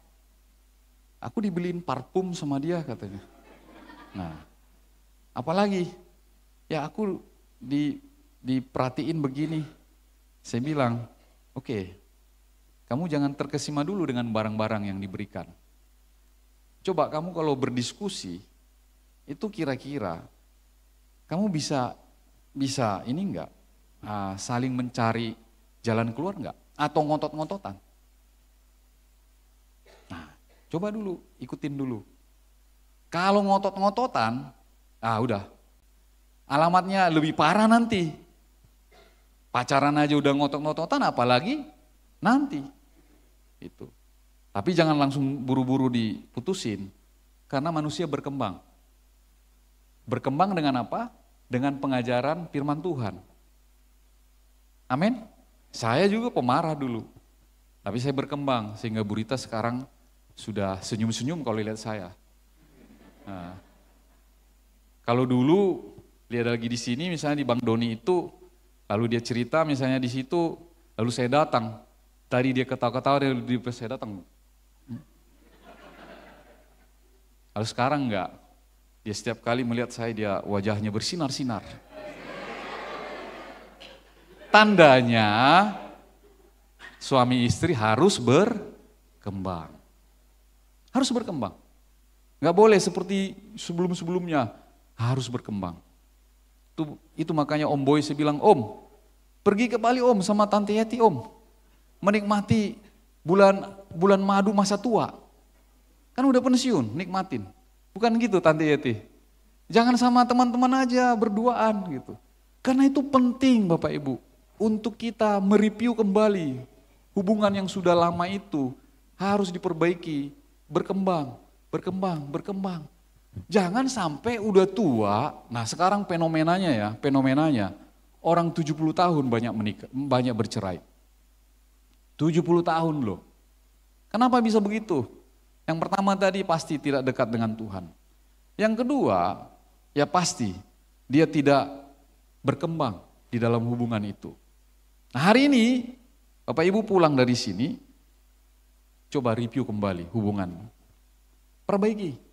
Aku dibeliin parfum sama dia katanya. Nah, apalagi? Ya aku diperhatiin begini. Saya bilang, oke, kamu jangan terkesima dulu dengan barang-barang yang diberikan. Coba kamu kalau berdiskusi, itu kira-kira kamu bisa ini enggak, saling mencari jalan keluar enggak? Atau ngotot-ngototan? Nah, coba dulu, ikutin dulu. Kalau ngotot-ngototan, udah, alamatnya lebih parah nanti. Pacaran aja udah ngotot-ngototan, apalagi nanti. Itu. Tapi jangan langsung buru-buru diputusin, karena manusia berkembang. Berkembang dengan apa? Dengan pengajaran firman Tuhan. Amin. Saya juga pemarah dulu, tapi saya berkembang sehingga Bu Rita sekarang sudah senyum-senyum kalau lihat saya. Nah, kalau dulu lihat lagi di sini, misalnya di Bang Doni itu, lalu dia cerita misalnya di situ, lalu saya datang. Tadi dia ketawa-ketawa, saya datang. Lalu sekarang enggak. Dia setiap kali melihat saya, dia wajahnya bersinar-sinar. Tandanya suami istri harus berkembang. Harus berkembang. Enggak boleh seperti sebelum-sebelumnya, harus berkembang. Itu makanya Om Boy saya bilang, Om, pergi ke Bali Om sama Tante Yeti Om. Menikmati bulan madu masa tua. Kan udah pensiun, nikmatin. Bukan gitu Tante Yeti. Jangan sama teman-teman aja berduaan gitu. Karena itu penting Bapak Ibu. Untuk kita mereview kembali hubungan yang sudah lama itu harus diperbaiki. Berkembang. Jangan sampai udah tua, nah sekarang fenomenanya orang 70 tahun banyak bercerai. 70 tahun loh. Kenapa bisa begitu? Yang pertama tadi pasti tidak dekat dengan Tuhan. Yang kedua, ya pasti dia tidak berkembang di dalam hubungan itu. Nah hari ini, Bapak Ibu pulang dari sini, coba review kembali hubungan. Perbaiki.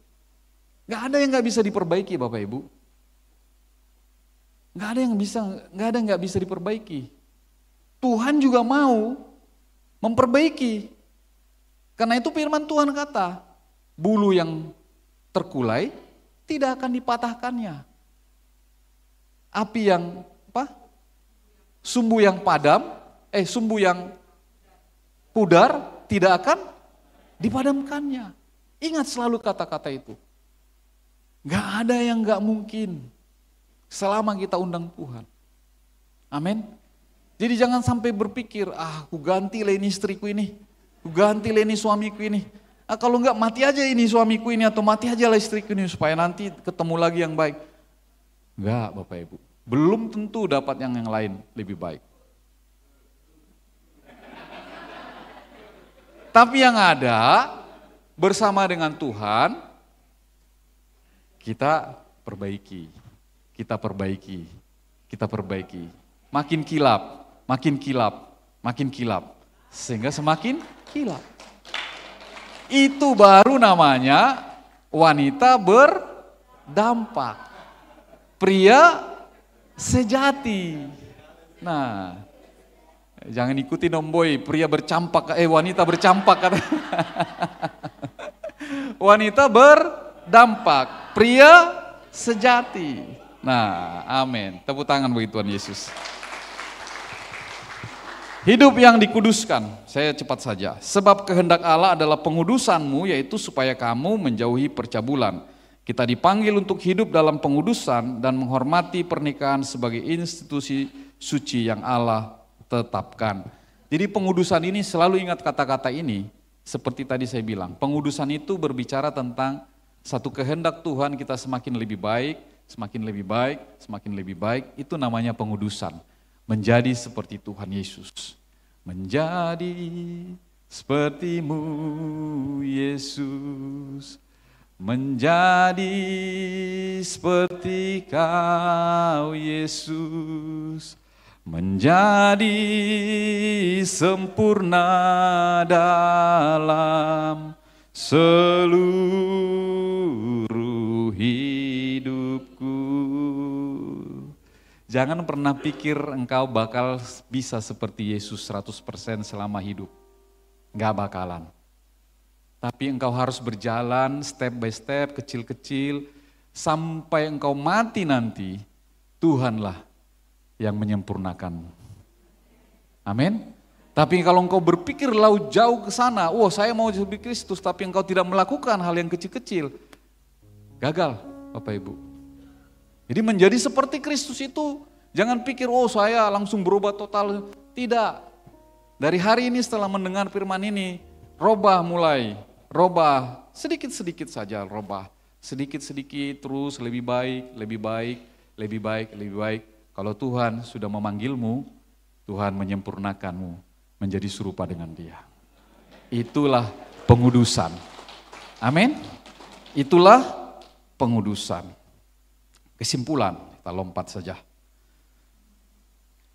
Gak ada yang gak bisa diperbaiki Bapak Ibu. Gak ada yang gak bisa diperbaiki. Tuhan juga mau memperbaiki. Karena itu firman Tuhan kata, bulu yang terkulai tidak akan dipatahkannya. Api yang sumbu yang pudar tidak akan dipadamkannya. Ingat selalu kata-kata itu. Gak ada yang gak mungkin. selama kita undang Tuhan. Amin. Jadi jangan sampai berpikir, aku ganti lah ini istriku ini, aku ganti lah ini suamiku ini. Kalau enggak mati aja ini suamiku ini atau mati aja lah istriku ini supaya nanti ketemu lagi yang baik. Enggak Bapak Ibu, belum tentu dapat yang lain lebih baik. Tapi yang ada bersama dengan Tuhan, kita perbaiki, kita perbaiki, kita perbaiki. Makin kilap, makin kilap, makin kilap. Sehingga semakin kilap. Itu baru namanya wanita berdampak. Pria sejati. Nah, jangan ikuti dong boy, pria bercampak, wanita bercampak. Wanita berdampak, pria sejati. Nah, amin. Tepuk tangan bagi Tuhan Yesus. Hidup yang dikuduskan, saya cepat saja. Sebab kehendak Allah adalah pengudusanmu, yaitu supaya kamu menjauhi percabulan. Kita dipanggil untuk hidup dalam pengudusan dan menghormati pernikahan sebagai institusi suci yang Allah tetapkan. Jadi pengudusan ini selalu ingat kata-kata ini, seperti tadi saya bilang. Pengudusan itu berbicara tentang satu kehendak Tuhan kita semakin lebih baik, semakin lebih baik, semakin lebih baik. Itu namanya pengudusan. Menjadi seperti Tuhan Yesus. Menjadi seperti-Mu Yesus. Menjadi seperti Kau Yesus. Menjadi sempurna dalam seluruh hidupku. Jangan pernah pikir engkau bakal bisa seperti Yesus 100% selama hidup. Enggak bakalan. Tapi engkau harus berjalan step by step, kecil-kecil, sampai engkau mati nanti, Tuhanlah yang menyempurnakanmu. Amin. Tapi kalau engkau berpikir jauh ke sana, saya mau jadi Kristus, tapi engkau tidak melakukan hal yang kecil-kecil, gagal Bapak Ibu. Jadi menjadi seperti Kristus itu, jangan pikir saya langsung berubah total. Tidak. Dari hari ini setelah mendengar firman ini, robah sedikit-sedikit saja robah. Sedikit-sedikit terus lebih baik, lebih baik, lebih baik, lebih baik. Kalau Tuhan sudah memanggilmu, Tuhan menyempurnakanmu menjadi serupa dengan Dia. Itulah pengudusan. Amin. Itulah pengudusan. Kesimpulan, kita lompat saja.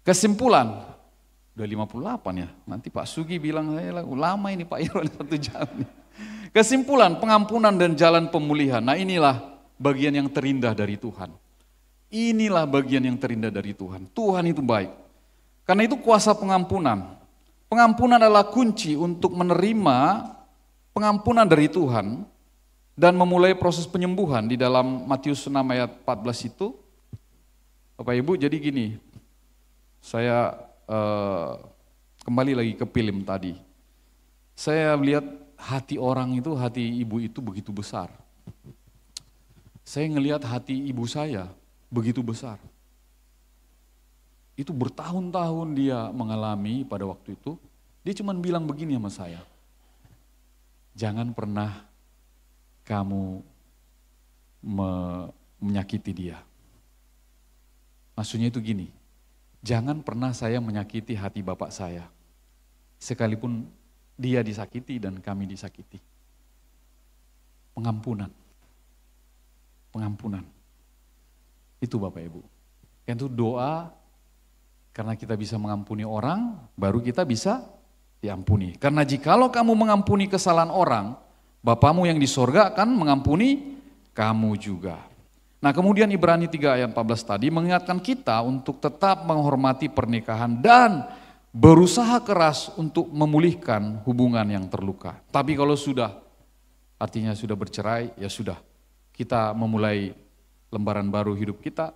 Kesimpulan, udah 58 ya, nanti Pak Sugi bilang saya lama ini Pak Irwan 1 jam. Kesimpulan, pengampunan dan jalan pemulihan. Nah inilah bagian yang terindah dari Tuhan. Inilah bagian yang terindah dari Tuhan. Tuhan itu baik. Karena itu kuasa pengampunan. Pengampunan adalah kunci untuk menerima pengampunan dari Tuhan dan memulai proses penyembuhan. Di dalam Matius 6 ayat 14 itu, Bapak Ibu, jadi gini, saya kembali lagi ke film tadi. Saya lihat hati orang itu, hati ibu itu begitu besar. Saya ngelihat hati ibu saya begitu besar. Itu bertahun-tahun dia mengalami pada waktu itu, dia cuma bilang begini sama saya, jangan pernah kamu menyakiti dia. Maksudnya itu gini, jangan pernah saya menyakiti hati bapak saya, sekalipun dia disakiti dan kami disakiti. Pengampunan. Pengampunan. Itu Bapak Ibu. Itu doa, karena kita bisa mengampuni orang, baru kita bisa diampuni. Karena jikalau kamu mengampuni kesalahan orang, Bapamu yang di sorga akan mengampuni kamu juga. Nah kemudian Ibrani 3 ayat 14 tadi mengingatkan kita untuk tetap menghormati pernikahan dan berusaha keras untuk memulihkan hubungan yang terluka. Tapi kalau sudah, artinya sudah bercerai, ya sudah. Kita memulai lembaran baru hidup kita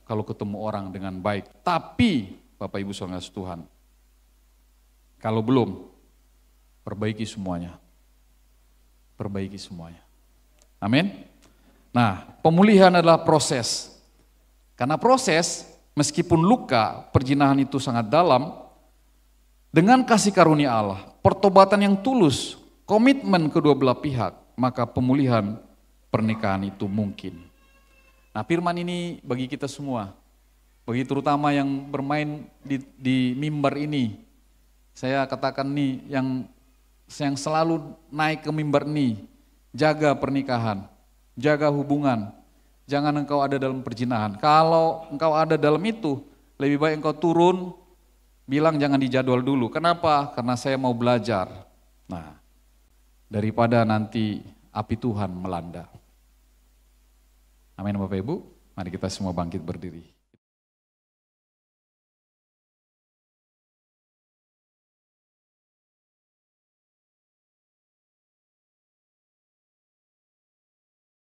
kalau ketemu orang dengan baik. Tapi Bapak Ibu Saudara Tuhan, kalau belum, perbaiki semuanya. Perbaiki semuanya. Amin. Nah, pemulihan adalah proses. Karena proses, meskipun luka, perzinahan itu sangat dalam, dengan kasih karunia Allah, pertobatan yang tulus, komitmen kedua belah pihak, maka pemulihan pernikahan itu mungkin. Nah, firman ini bagi kita semua, bagi terutama yang bermain di mimbar ini, saya katakan nih yang selalu naik ke mimbar ini, jaga pernikahan, jaga hubungan. Jangan engkau ada dalam perzinahan. Kalau engkau ada dalam itu, lebih baik engkau turun, bilang jangan dijadwal dulu. Kenapa? Karena saya mau belajar. Nah, daripada nanti api Tuhan melanda. Amin Bapak Ibu, mari kita semua bangkit berdiri.